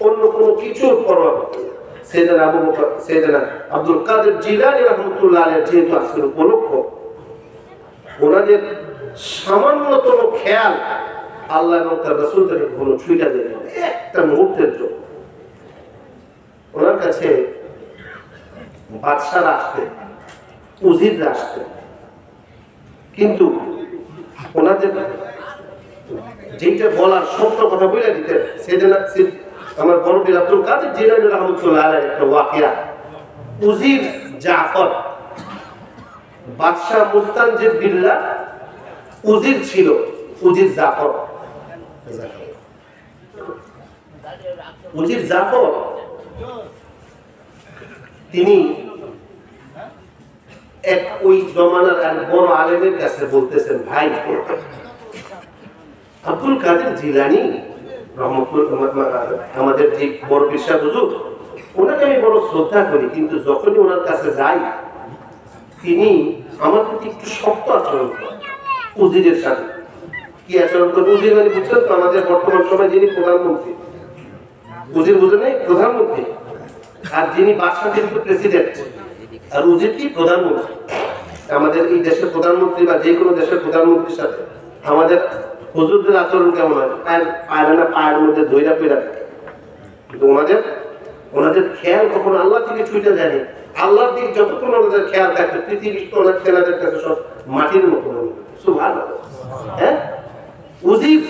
অন্য কোনো কিছুর পরোয়া করে না। সাইয়েদনা আবু বকর, সাইয়েদনা আব্দুল কাদের জিলানী রাহমাতুল্লাহ আলাইহি যেহেতু আজকের উপলক্ষ, ওনাদের সামান্যতম খেয়াল আল্লাহ এবং তার রাসূল থেকে কোনো ছুঁইটা দেয় না একটা মুহূর্তের জন্য। ওনার কাছে বাদশারা আসতেন, উজিররা আসতেন, কিন্তু ওনাদের যেটা বলার সত্য কথা বলে দিতেন। সেদিন আমার বড় পীর আব্দুল কাদের জিলানী রাহমাতুল্লাহ আলাইহি একটা ওয়াকিয়া, উজির জাফর, বাদশা মুস্তানজিব বিল্লাহ উজির ছিল, উজির জাফর। উজির জাফর তিনি এক ওই জমানার এক বড় আলেমের কাছে বলতেছেন, ভাই আব্দুল কাদের জিলানী আমাদের যে বড় পীর সাহেব হুজুর, ওনাকে আমি বড় শ্রদ্ধা করি, কিন্তু যখনই ওনার কাছে যাই তিনি আমার প্রতি একটু শক্ত আচরণ করেন। উজিরের সাথে কি আচরণ করেন? উজির মানে বুঝছেন তো, আমাদের বর্তমান সময় যিনি প্রধানমন্ত্রী, উজির বুঝে নেই প্রধানমন্ত্রী, আর যিনি বাদশা কিন্তু প্রেসিডেন্ট, আর উজির কি প্রধানমন্ত্রী। আমাদের এই দেশের প্রধানমন্ত্রী বা যে কোনো দেশের প্রধানমন্ত্রীর সাথে আমাদের হুজুরদের আচরণ কেমন হয়? পায়ের মধ্যে ধৈরা পেরা থাকে, কিন্তু ওনাদের খেয়াল কখনো আল্লাহ থেকে ছুটে যায়নি। আল্লাহর দিকে যতক্ষণ ওনাদের খেয়াল থাকবে পৃথিবীর ওনার খেলাদের কাছে সব মাটির মতো। সুবহানাল্লাহ। হ্যাঁ, উজির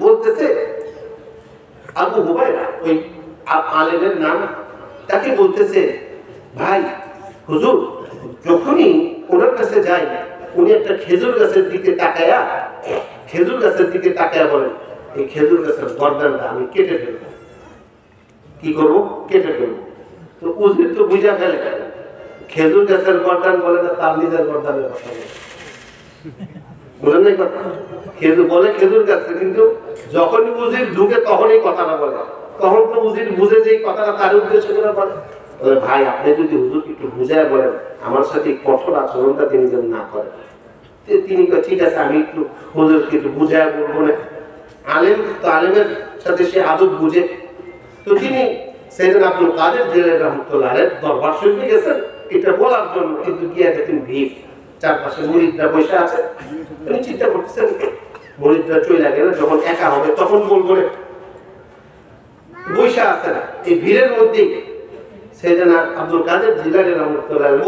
বলতেছে আবু হুবায়রা, ওই আলেমের নাম, তাকে বলতেছে, ভাই হুজুর যখনই ওনার কাছে যাই উনি একটা খেজুর গাছের দিকে তাকায়া বলেন, এই খেজুর গাছের গর্দানটা আমি কেটে ফেলবো। কি করবো? কেটে ফেলবো। তো উজির তো বুঝা ফেলে, খেজুর গাছের গর্দান বলে না, তার নিজের গর্দানের কথা বলে। বুঝলেন না কথা? খেজুর বলে খেজুর গাছ, কিন্তু যখনই উজির ঢুকে তখনই কথাটা বলে, তখন তো উজির বুঝে যে কথাটা তার উদ্দেশ্য করে বলে। ভাই আপনি যদি হুজুরকে একটু বুঝায় বলেন আমার সাথে কঠোর আচরণটা তিনি যেন না করেন। তিনি ঠিক আছে, আমি একটু হুজুরকে একটু বুঝায় বলবো না। আলেম তো আলেমের সাথে সে আদব বুঝে। তো তিনি সাইয়েদনা আব্দুল কাদের জিলানী রাহমাতুল্লাহ আলাইহি দরবার শরীফে গেছেন এটা বলার জন্য, কিন্তু গিয়ে দেখেন ভিড়, চারপাশে মুরিদরা বসে আছে। তিনি চিন্তা করতেছেন মুরিদরা চলে গেলে যখন একা হবে তখন বলবো না, বসে আছে না। এই ভিড়ের মধ্যে সাইয়েদনা আব্দুল কাদের জিলানী রাহমাতুল্লাহ আলাইহি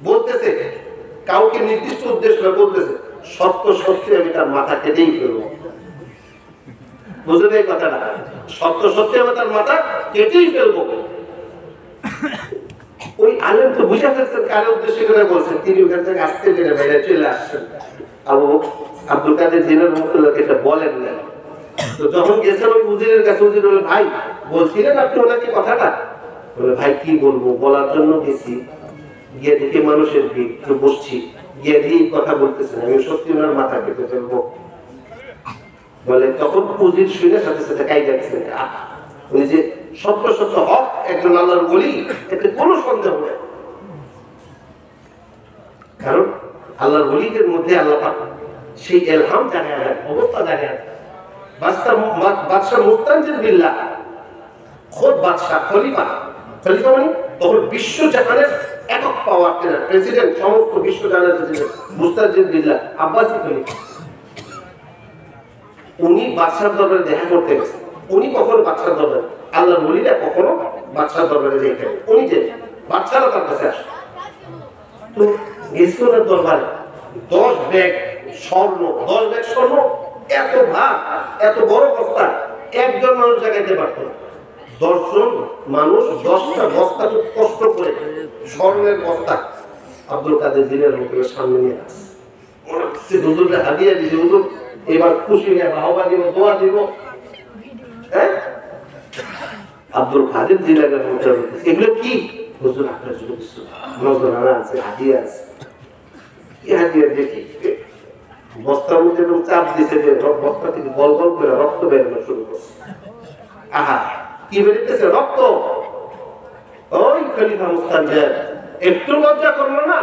বলতেছে কাউকে নির্দিষ্ট উদ্দেশ্য বলতেছে, সত্য সত্যি আমি তার মাথা কেটেই ফেলবো। বুঝলেন এই কথাটা? সত্য সত্যি আমি তার মাথা কেটেই ফেলবো। ওই আলেম তো বুঝে ফেলছেন কারে উদ্দেশ্য করে বলছেন, তিনি ওখান থেকে আসতে পেরে বাইরে চলে আসছেন। আব্দুল কাদের জিলানী রহমাতুল্লাহকে এটা বলেন না। তো যখন গেছেন ওই উজিরের কাছে, উজির বলে ভাই বলছিলেন আপনি ওনাকে কথাটা? বলে ভাই কি বলবো, বলার জন্য গেছি, গিয়ে দেখে মানুষের ভিড়, তো বসছি, গিয়ে দিয়ে কথা বলতেছেন, আমি সত্যি ওনার মাথা কেটে ফেলবো। বলে তখন উজির শুনে সাথে সাথে কাই যাচ্ছেন, উনি যে সত্য সত্য হক একজন আল্লাহর ওলি, এতে কোনো সন্দেহ নেই। কারণ আল্লাহর ওলিদের মধ্যে আল্লাহ পাক সেই ইলহাম জায়গা দেয়, অবস্থা জায়গা দেয়। বাদশাহ মুস্তানজির বিল্লাহ, খোদ বাদশাহ খলিফা, খলিফা মানে তখন বিশ্ব জাহানের একক পাওয়ার প্রেসিডেন্ট, সমস্ত বিশ্ব জাহানের প্রেসিডেন্ট মুস্তানজির বিল্লাহ আব্বাসী খলিফা। উনি বাদশার দরবারে দেখা করতে গেছেন। উনি কখনো বাদশার দরবারে, আল্লাহর ওলিরা কখনো বাদশার দরবারে যেতেন, উনি যে বাদশারা তার কাছে আসে। তো গেছিল ওনার দরবারে 10 ব্যাগ স্বর্ণ, 10 ব্যাগ স্বর্ণ, এত ভাগ, এত বড় বস্তা, একজন মানুষ জায়গাতে পারত না। 10 জন মানুষ 10টা বস্তা খুব কষ্ট করে স্বর্ণের বস্তা আব্দুল কাদের জিলানী রহমাতুল্লাহর সামনে নিয়ে আসছে। মনে হচ্ছে হুজুরকে হাদিয়া দিয়েছে, হুজুর এবার খুশি হয়ে বাহবা দিব, দোয়া দিব। হ্যাঁ, আব্দুল কাদের জিলানী রহমাতুল্লাহ এগুলো কি? হুজুর আপনার জন্য কিছু নজরানা আছে, হাদিয়া আছে। কি হাদিয়া দেখি? বস্তার মধ্যে চাপ দিছে যে বস্তা থেকে বল বল করে রক্ত বেরোনো শুরু করছে। আহা, কি বেরোতেছে? রক্ত। ওই খলিফা মুস্তানজির একটু লজ্জা করলো না?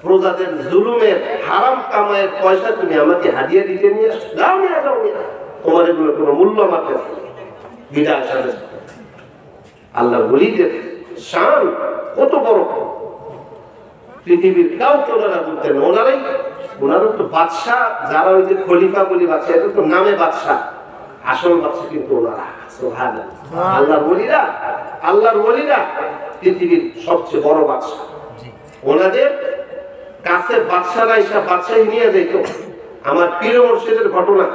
প্রজাদের জুলুমের হারাম কামায়ের পয়সা তুমি আমাকে হাদিয়া দিতে নিয়ে আসো? যাও না, যাও না, তোমার এগুলো কোনো মূল্য আমার কাছে নেই। বিদায় সাথে আল্লাহ ওলিদের শান কত বড়, পৃথিবীর কাউকে ওনারা বলতেন। ওনারা তো বাদশাহ, যারা ওই যে খলিফা বলি বাদশাহ, এটা তো নামে বাদশাহ, আসল বাদশাহ কিন্তু ওনারা। সুবহানাল্লাহ। আল্লাহর ওলিরা পৃথিবীর সবচেয়ে বড় বাদশাহ। ওনাদের কাছে বাদশাহরা এসে বাদশাহী নিয়ে যেত। আমার পীর মুর্শিদের ঘটনা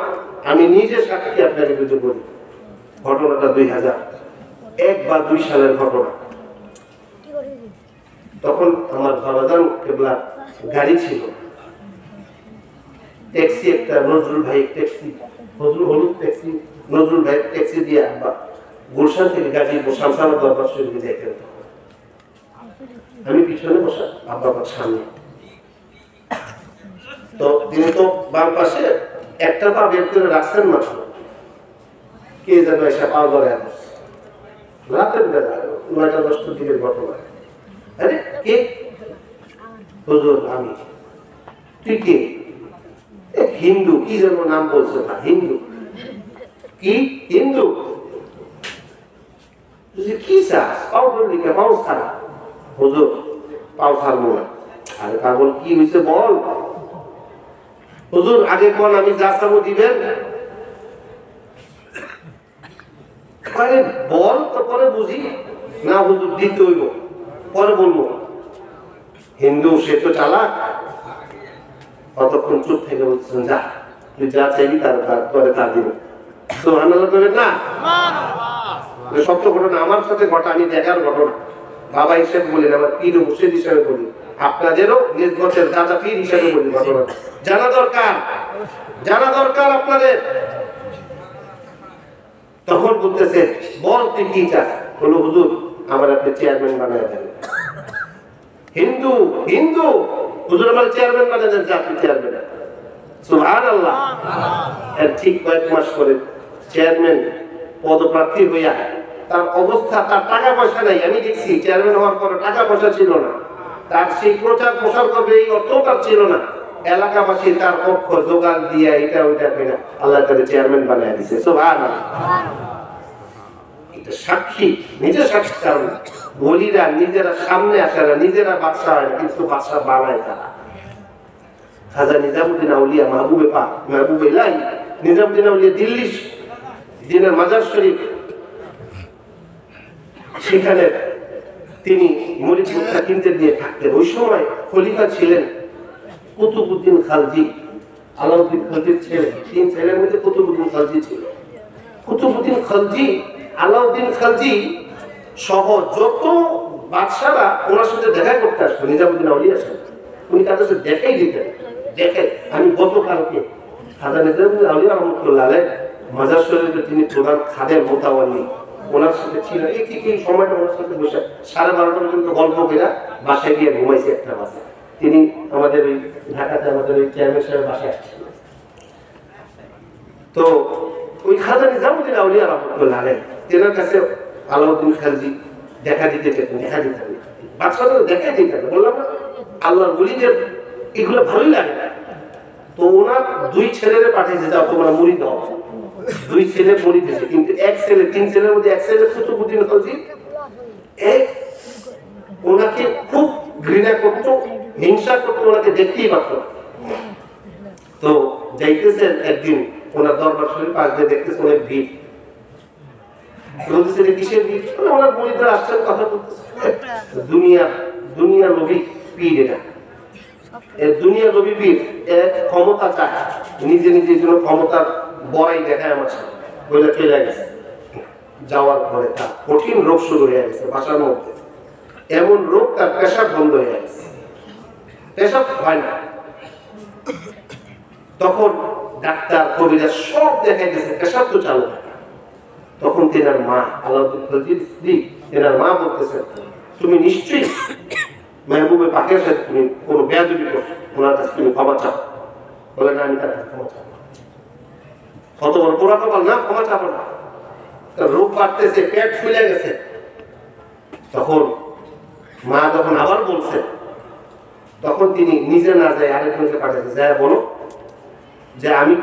আমি নিজে সাক্ষী, আপনাকে যদি বলি, ঘটনাটা 2001 বা 2 সালের ঘটনা। তখন আমার বাবাজান কেবলা গাড়ি ছিল, ট্যাক্সি, একটা নজরুল ভাই ট্যাক্সি, হলুদ ট্যাক্সি, নজরুল ভাই ট্যাক্সি দিয়ে আব্বা গুলশান থেকে গাজীপুর শামসাবাদ দরবার শরীফে যাইতেন। আমি পিছনে বসা, আব্বা সামনে। তো তিনি তো বাম পাশে একটা পা বের করে রাখছেন মাত্র, কে যেন এসে পা ধরে আসছে। রাতের বেলা 9টা-10টার দিকের ঘটনা। আরে কে? হুজুর আমি। তুই কে? হিন্দু, কি যেন নাম বলছে না, হিন্দু। কি হিন্দু? কি চাস? পাও ধরলি কে? পাও ছাড়া। হুজুর পাও ছাড়বো না। আরে পাগল, কি হয়েছে বল। হুজুর আগে কোন আমি যা চাবো দিবেন। আরে বল তো পরে বুঝি। না হুজুর দিতে হইব, পরে বলবো। হিন্দু সে তো চালাক, কতক্ষণ চুপ থেকে বলছেন, যা তুই যা চাইবি তারপরে তা দিব। সুবহানাল্লাহ বলেন না? সত্য ঘটনা আমার সাথে ঘটা, আমি দেখার ঘটনা। বাবা হিসেবে বলি, আমার পীর মুর্শিদ হিসেবে বলি, আপনাদেরও নিজগতের দাদা পীর হিসেবে বলি। ঘটনা জানা দরকার, জানা দরকার আপনাদের। তখন বলতেছে, বল তুই কি চাস? বলো হুজুর আমার আপনি চেয়ারম্যান বানায় দেন। হিন্দু হিন্দু, হুজুর আমার চেয়ারম্যান বানায় দেন। আপনি চেয়ারম্যান। সুবহানাল্লাহ। এর ঠিক কয়েক মাস পরে চেয়ারম্যান পদপ্রার্থী হইয়া, তার অবস্থা, তার টাকা পয়সা নাই। আমি দেখছি চেয়ারম্যান হওয়ার পরে টাকা পয়সা ছিল না, তার সেই প্রচার প্রসার করবে এই অর্থ তার ছিল না। এলাকাবাসী তার পক্ষ জোগাড় দিয়া এটা ওইটা কিনা আল্লাহ তাদের চেয়ারম্যান বানায় দিছে। সুবহানাল্লাহ। এটা সাক্ষী, নিজের সাক্ষী। কারণ বলিরা নিজেরা সামনে আসে না, নিজেরা বাদশা হয়, কিন্তু বাদশা বানায় তারা। খাজা নিজামুদ্দিন আউলিয়া মাহবুবে পাক, মাহবুবে ইলাহি নিজামুদ্দিন আউলিয়া দিল্লি দিনের মাজার শরীফ, সেখানে তিনি মুরিদ মুত্তাকিনদের নিয়ে থাকতেন। ওই সময় খলিফা ছিলেন কুতুবউদ্দিন খালজি, আলাউদ্দিন খালজির ছেলে। 3 ছেলের মধ্যে কুতুবউদ্দিন খালজি ছিল। কুতুবউদ্দিন খলজি, আলাউদ্দিন খলজি সহ যত বাদশারা ওনার সাথে দেখা করতে আসতো, নিজামুদ্দিন আউলিয়ার সাথে, উনি তাদের সাথে দেখাই দিতেন। দেখে আমি গতকালকে খাজা নিজামুদ্দিন আউলিয়া রহমতুল্লাহ আলাইহ মাজার শরীফে তিনি প্রধান খাদেম মোতাওয়াল্লি, ওনার সাথে ছিল। এই ঠিক এই সময়টা ওনার সাথে বসে 12:30 পর্যন্ত গল্প করে বাসায় গিয়ে ঘুমাইছে 1টা বাজে। তিনি আমাদের ওই ঢাকাতে আমাদের ওই চেয়ারম্যান সাহেবের বাসায় আসছিলেন। তো ওই খাজা নিজামুদ্দিন আউলিয়া রহমতুল্লাহ আলাইহ তেনার কাছে আলাউদ্দিন খালজি দেখা দিতে যেতেন, দেখা দিতেন, বাচ্চাদের দেখা দিতেন। বললাম না আল্লাহর ওলিদের এগুলো ভালোই লাগে না। তো ওনার 2 ছেলেরে পাঠিয়েছে, যাও তোমরা মুড়ি দাও। 2 ছেলে মুড়ি দিয়েছে, কিন্তু 1 ছেলে, 3 ছেলের মধ্যে 1 ছেলে কুতুবউদ্দিন খলজি ওনাকে খুব ঘৃণা করতো, হিংসা করতো, ওনাকে দেখতেই পারত। তো যাইতেছেন একদিন ওনার দরবার শরীফ পাশ দিয়ে দেখতেছে অনেক ভিড়। বলতেছে কিসের ভিড়? ওনার মুরিদরা আসছেন, কথা বলতেছে। দুনিয়া লোভী পীর এরা, দুনিয়া লোভী পীর, ক্ষমতা চায়, নিজে নিজের জন্য ক্ষমতার বড়াই দেখায় আমার সাথে বলে চলে গেছে। যাওয়ার পরে তার কঠিন রোগ শুরু হয়ে গেছে বাসার মধ্যে। এমন রোগ, তার পেশাব বন্ধ হয়ে গেছে, পেশাব হয় না। তখন ডাক্তার কবিরা সব দেখাই গেছে, পেশাব তো চালু হয়। তখন তেনার মা, আলাউদ্দিন খলজির স্ত্রী, তেনার মা বলতেছেন, তুমি নিশ্চয়ই মেহবুবে পাকের সাথে তুমি কোনো বেয়াদবি করছো, ওনার কাছে তুমি ক্ষমা চাও। বলে না, আমি তার কাছে ক্ষমা চাও। কত বড় পোড়া কপাল না, ক্ষমা চাবো না। তার রোগ বাড়তেছে, পেট ফুলে গেছে। তখন মা যখন আবার বলছে, তখন তিনি নিজে না যায় আরেকজনকে পাঠাতে যায়, বলো যে আমি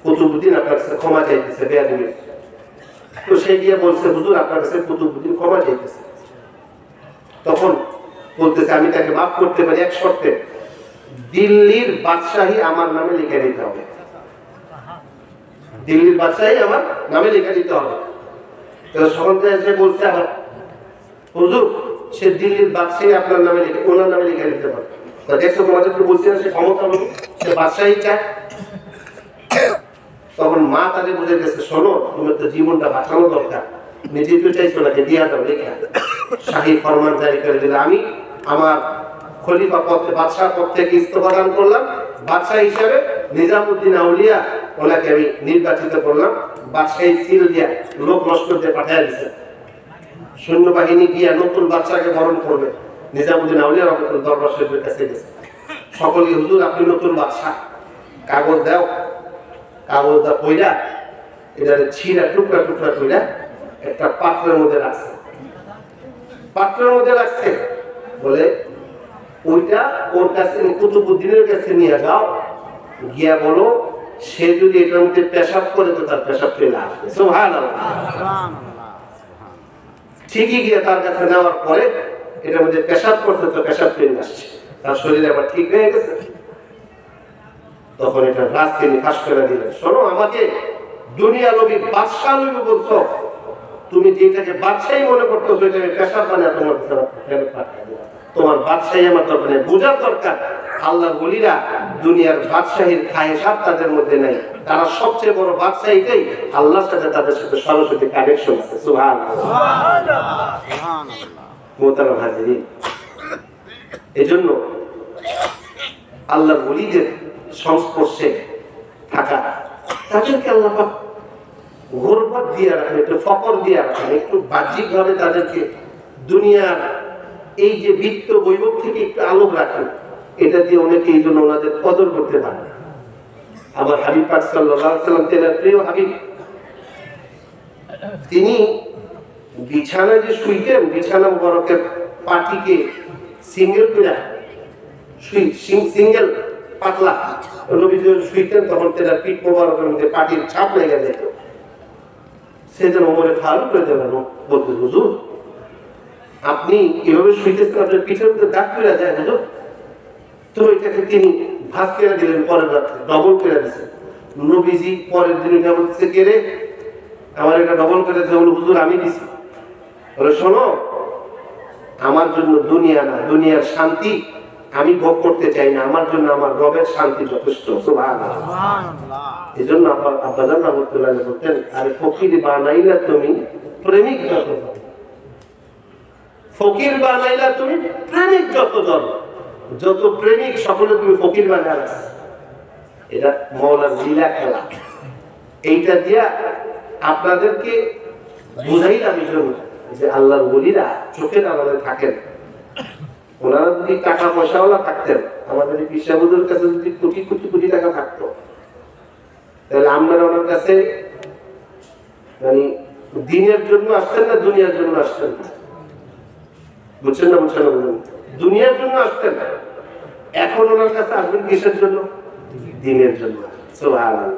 কুতুবউদ্দিন আপনার কাছে ক্ষমা চাইতেছে বেয়াদবি। তো সে গিয়ে বলছে, হুজুর আপনার কাছে কুতুবউদ্দিন ক্ষমা চাইতেছে। তখন বলতেছে, আমি তাকে মাফ করতে পারি এক শর্তে, দিল্লির বাদশাহী আমার নামে লিখে দিতে হবে। দিল্লির বাদশাহী আমার নামে লিখে দিতে হবে। তো সন্ধ্যায় সে বলছে, আবার হুজুর সে দিল্লির বাদশাহী আপনার নামে লিখে, ওনার নামে লিখে দিতে পারে। দেখছো তোমাদেরকে বলছি না, সে ক্ষমতা লোক, সে বাদশাহী চায়। তখন মা তাকে বুঝে গেছে, শোনো তোমার তো জীবনটা বাঁচানো দরকার, নিজে তো চাইছো নাকি দিয়া দাও লেখা। শাহী ফরমান জারি করে দিলে, আমি আমার খলিফা পদে, বাদশাহ পদ থেকে ইস্তফা দান করলাম। বাদশাহ হিসেবে নিজামুদ্দিন আউলিয়া ওনাকে আমি নির্বাচিত করলাম। বাদশাহী সিল দিয়া লোক লস্কর দিয়ে পাঠিয়ে দিচ্ছে, সৈন্যবাহিনী গিয়া নতুন বাদশাকে বরণ করবে। নিজামুদ্দিন আউলিয়া রহমতুল্লাহ দরবার শরীফের কাছে গেছে, সকলে, হুজুর আপনি নতুন বাদশাহ, কাগজ দাও। কাগজটা পইরা এটারে ছিঁড়া টুকরা টুকরা কইরা একটা পাত্রের মধ্যে রাখছে, পাত্রের মধ্যে রাখছে। বলে ওইটা ওর কাছে, কুতুবউদ্দিনের কাছে নিয়ে যাও, গিয়া বলো সে যদি এটার মধ্যে পেশাব করে তো তার পেশাব চলে আসবে। সুবহানাল্লাহ। ঠিকই গিয়ে তার কাছে নেওয়ার পরে এটার মধ্যে পেশাব করতে তো পেশাব চলে আসছে, তার শরীরে আবার ঠিক হয়ে গেছে। তখন এটা রাজ তিনি ফাঁস করে দিলেন, শোনো আমাকে দুনিয়া লোভী বাদশাহ লোভী বলছো, তুমি যেটাকে বাদশাহী মনে করতো সেটাকে পেশাব বানিয়ে তোমার ফেরত পাঠিয়ে দিলাম। তোমার বাদশাহী আমার দরকার নেই, বোঝার দরকার আল্লাহর ওলিরা দুনিয়ার বাদশাহীর খায়েশাত তাদের মধ্যে নেই। তারা সবচেয়ে বড় বাদশাহীটাই আল্লাহর সাথে, তাদের সাথে সরাসরি কানেকশন আছে। সুবহানাল্লাহ। মুহতারাম হাজিরিন, এজন্য আল্লাহর ওলিদের সংস্পর্শে থাকা, তাদেরকে আল্লাহ পাক গুরবাত দিয়ে রাখেন, একটু ফকর দিয়ে রাখেন, একটু বাহ্যিক ভাবে তাদেরকে দুনিয়ার এই যে বৃত্ত বৈভব থেকে একটু আলোক রাখেন। এটা দিয়ে অনেকে এই জন্য ওনাদের কদর করতে পারে। আমার হাবিব পাক সাল্লাল্লাহু আলাইহি ওয়াসাল্লাম, তেনার প্রিয় হাবিব, তিনি বিছানায় যে শুইতেন, বিছানা মুবারকের পাটিকে সিঙ্গেল করে সিঙ্গেল পাতলা নবী শুইতেন, তখন তেনার পিঠ মোবারকের মধ্যে পাটির ছাপ লেগে যেত। সেজন্য ওমরে ফারুক রাদিয়াল্লাহু আনহু বলতেন, হুজুর আপনি এভাবে শুইতেছেন, আপনার পিঠের মধ্যে দাগ পড়ে যায় হুজুর। তো এটাকে তিনি ভাঁজ করে দিলেন, পরের রাত্রে ডবল করে দিয়েছেন। নবীজি পরের দিন এটা বলতেছে, কে রে আমার এটা ডবল করে দিয়েছে? বলে হুজুর আমি দিছি। বলে শোনো, আমার জন্য দুনিয়া না, দুনিয়ার শান্তি আমি ভোগ করতে চাই না, আমার জন্য আমার রবের শান্তি যথেষ্ট। সুবহানাল্লাহ। এই জন্য আব্বাজান রহমতুল্লাহ বলতেন, আরে ফকির বানাইলা তুমি প্রেমিক যতজন, ফকির বানাইলা তুমি প্রেমিক যতজন, যত প্রেমিক সকলে তুমি ফকির বানাইলা। এটা মৌলার লীলা খেলা। এইটা দিয়া আপনাদেরকে বুঝাইলাম এই জন্য যে আল্লাহর ওলিরা চোখের আড়ালে থাকেন। ওনারা যদি টাকা পয়সাওয়ালা থাকতেন, আমাদের পিসাবুদের কাছে যদি কোটি কোটি কোটি টাকা থাকতো, তাহলে আমরা ওনার কাছে মানে দিনের জন্য আসতেন না দুনিয়ার জন্য আসতেন? বুঝছেন না? বুঝছেন না? বলুন। দুনিয়ার জন্য আসতেন, এখন ওনার কাছে আসবেন কিসের জন্য? দিনের জন্য। সুবহানাল্লাহ।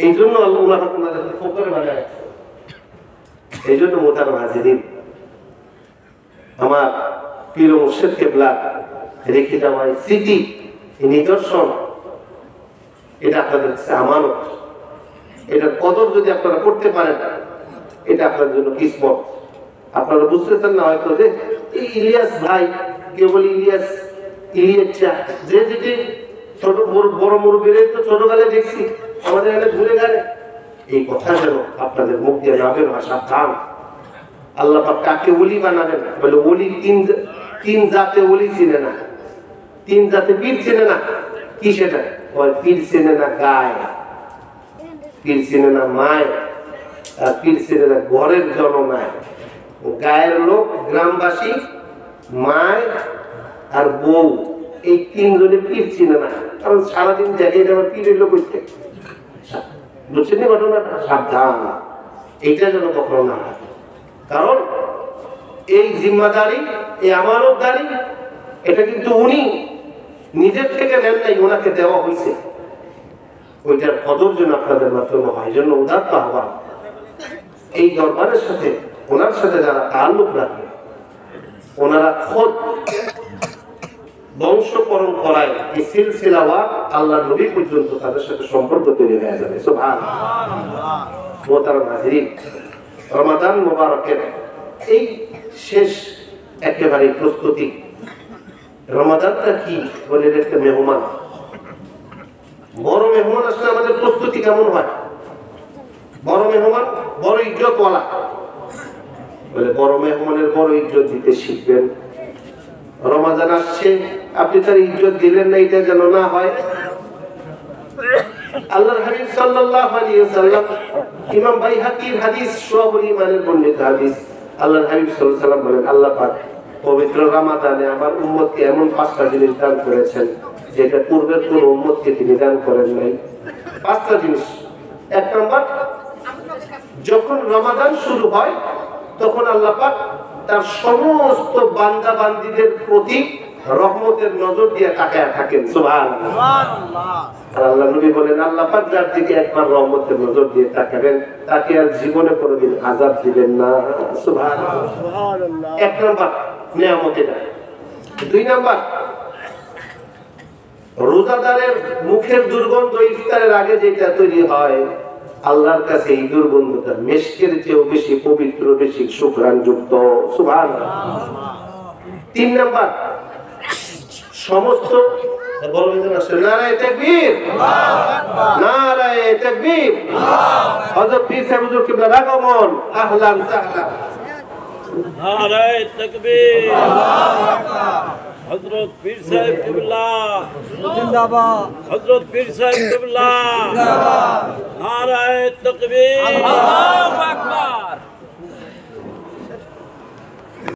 এই জন্য আল্লাহ ওনাদেরকে ফকরে বানায়। এই জন্য মোহতারাম হাজিরিন, আমার পীর মুর্শিদ কেবলা রেখে যাওয়া স্মৃতি, নিদর্শন, এটা আপনাদের কাছে আমানত। এটার কদর যদি আপনারা করতে পারেন, এটা আপনার জন্য কিসমত। আপনারা বুঝতেছেন না হয়তো যে এই ইলিয়াস ভাই, কেউ বলি ইলিয়াস, ইলিয়াচ্ছা, যে যেটি ছোট বড় মুরব্বীর তো ছোটবেলায় দেখছি আমাদের এখানে ঘুরে গেলে, এই কথা যেন আপনাদের মুখ দিয়ে না বের হয়, সাবধান। আল্লাহ পাক কাকে ওলি বানাবেন? বলে ওলি তিন জাতে ওলি চিনে না, তিন জাতে পীর চিনে না। কি সেটা? পীর চিনে না গায়, পীর চিনে না মায়, আর পীর চিনে না ঘরের জননায়। গায়ের লোক, গ্রামবাসী, মায় আর বউ, এই তিনজনে পীর চিনে না। কারণ সারাদিন জায়গায় আমার পীরের লোক হইতে, বুঝছেন ঘটনাটা? সাবধান, এইটা যেন কখনো না হয়। কারণ এই জিম্মাদারি, এই আমানতদারি, এটা কিন্তু উনি নিজের থেকে নেন নাই, ওনাকে দেওয়া হয়েছে। ওইটার কদর যেন আপনাদের মাধ্যমে হয়, জন্য উদাত্ত আহ্বান। এই দরবারের সাথে, ওনার সাথে যারা তাল্লুক রাখবে, ওনারা খোদ বংশ পরম্পরায় এই সিলসিলাওয়া আল্লাহর নবী পর্যন্ত তাদের সাথে সম্পর্ক তৈরি হয়ে যাবে। সুবহানাল্লাহ। মোহতারাম হাজিরিন, রমাদান মুবারকের এই শেষ একেবারে প্রস্তুতি। রমাদানটা কি বলে, একটা মেহমান, বড় মেহমান আসলে আমাদের প্রস্তুতি কেমন হয়? বড় মেহমান বড় ইজ্জতওয়ালা, বলে বড় মেহমানের বড় ইজ্জত দিতে শিখবেন। রমাদান আসছে, আপনি তার ইজ্জত দিলেন না, এটা যেন না হয়। আল্লাহর হাবিব সাল্লাল্লাহু আলাইহি ওয়াসাল্লাম, ইমাম বাইহাকির হাদিস, শুআবুল ঈমানের বর্ণিত হাদিস, আল্লাহর হাবিব সাল্লাল্লাহু আলাইহি ওয়াসাল্লাম বলেন, আল্লাহ পাক পবিত্র রমাদানে আমার উম্মতকে এমন 5টা জিনিস দান করেছেন যেটা পূর্বের কোন উম্মতকে তিনি দান করেন নাই। 5টা জিনিস। 1 নাম্বার, যখন রমাদান শুরু হয় তখন আল্লাহ পাক তার সমস্ত বান্দা বান্দীদের প্রতি রহমতের নজর দিয়ে তাকায় থাকেন। সুবহানাল্লাহ। আর আল্লাহ নবী বলেন, আল্লাহ পাক যার দিকে একবার রহমতের নজর দিয়ে তাকাবেন, তাকে আর জীবনে কোনোদিন আযাব দিবেন না। সুবহানাল্লাহ। 1 নাম্বার নিয়ামত এটা। 2 নাম্বার, রোজাদারের মুখের দুর্গন্ধ ইফতারের আগে যেটা তৈরি হয়, আল্লাহর কাছে এই দুর্গন্ধটা মিশকের চেয়েও বেশি পবিত্র, বেশি সুঘ্রাণযুক্ত। সুবহানাল্লাহ। 3 নাম্বার, সমস্ত নারায়ে তাকবীর, নারায়ে তাকবীর, হযরত পীর সাহেব হুজুর কিবলার আগমন, আহলান সাহলান। নারায়ে তাকবীর, আল্লাহু আকবার। হযরত পীর সাহেব কিবলা জিন্দাবাদ, হযরত পীর সাহেব কিবলা জিন্দাবাদ। নারায়ে তাকবীর, আল্লাহু আকবার।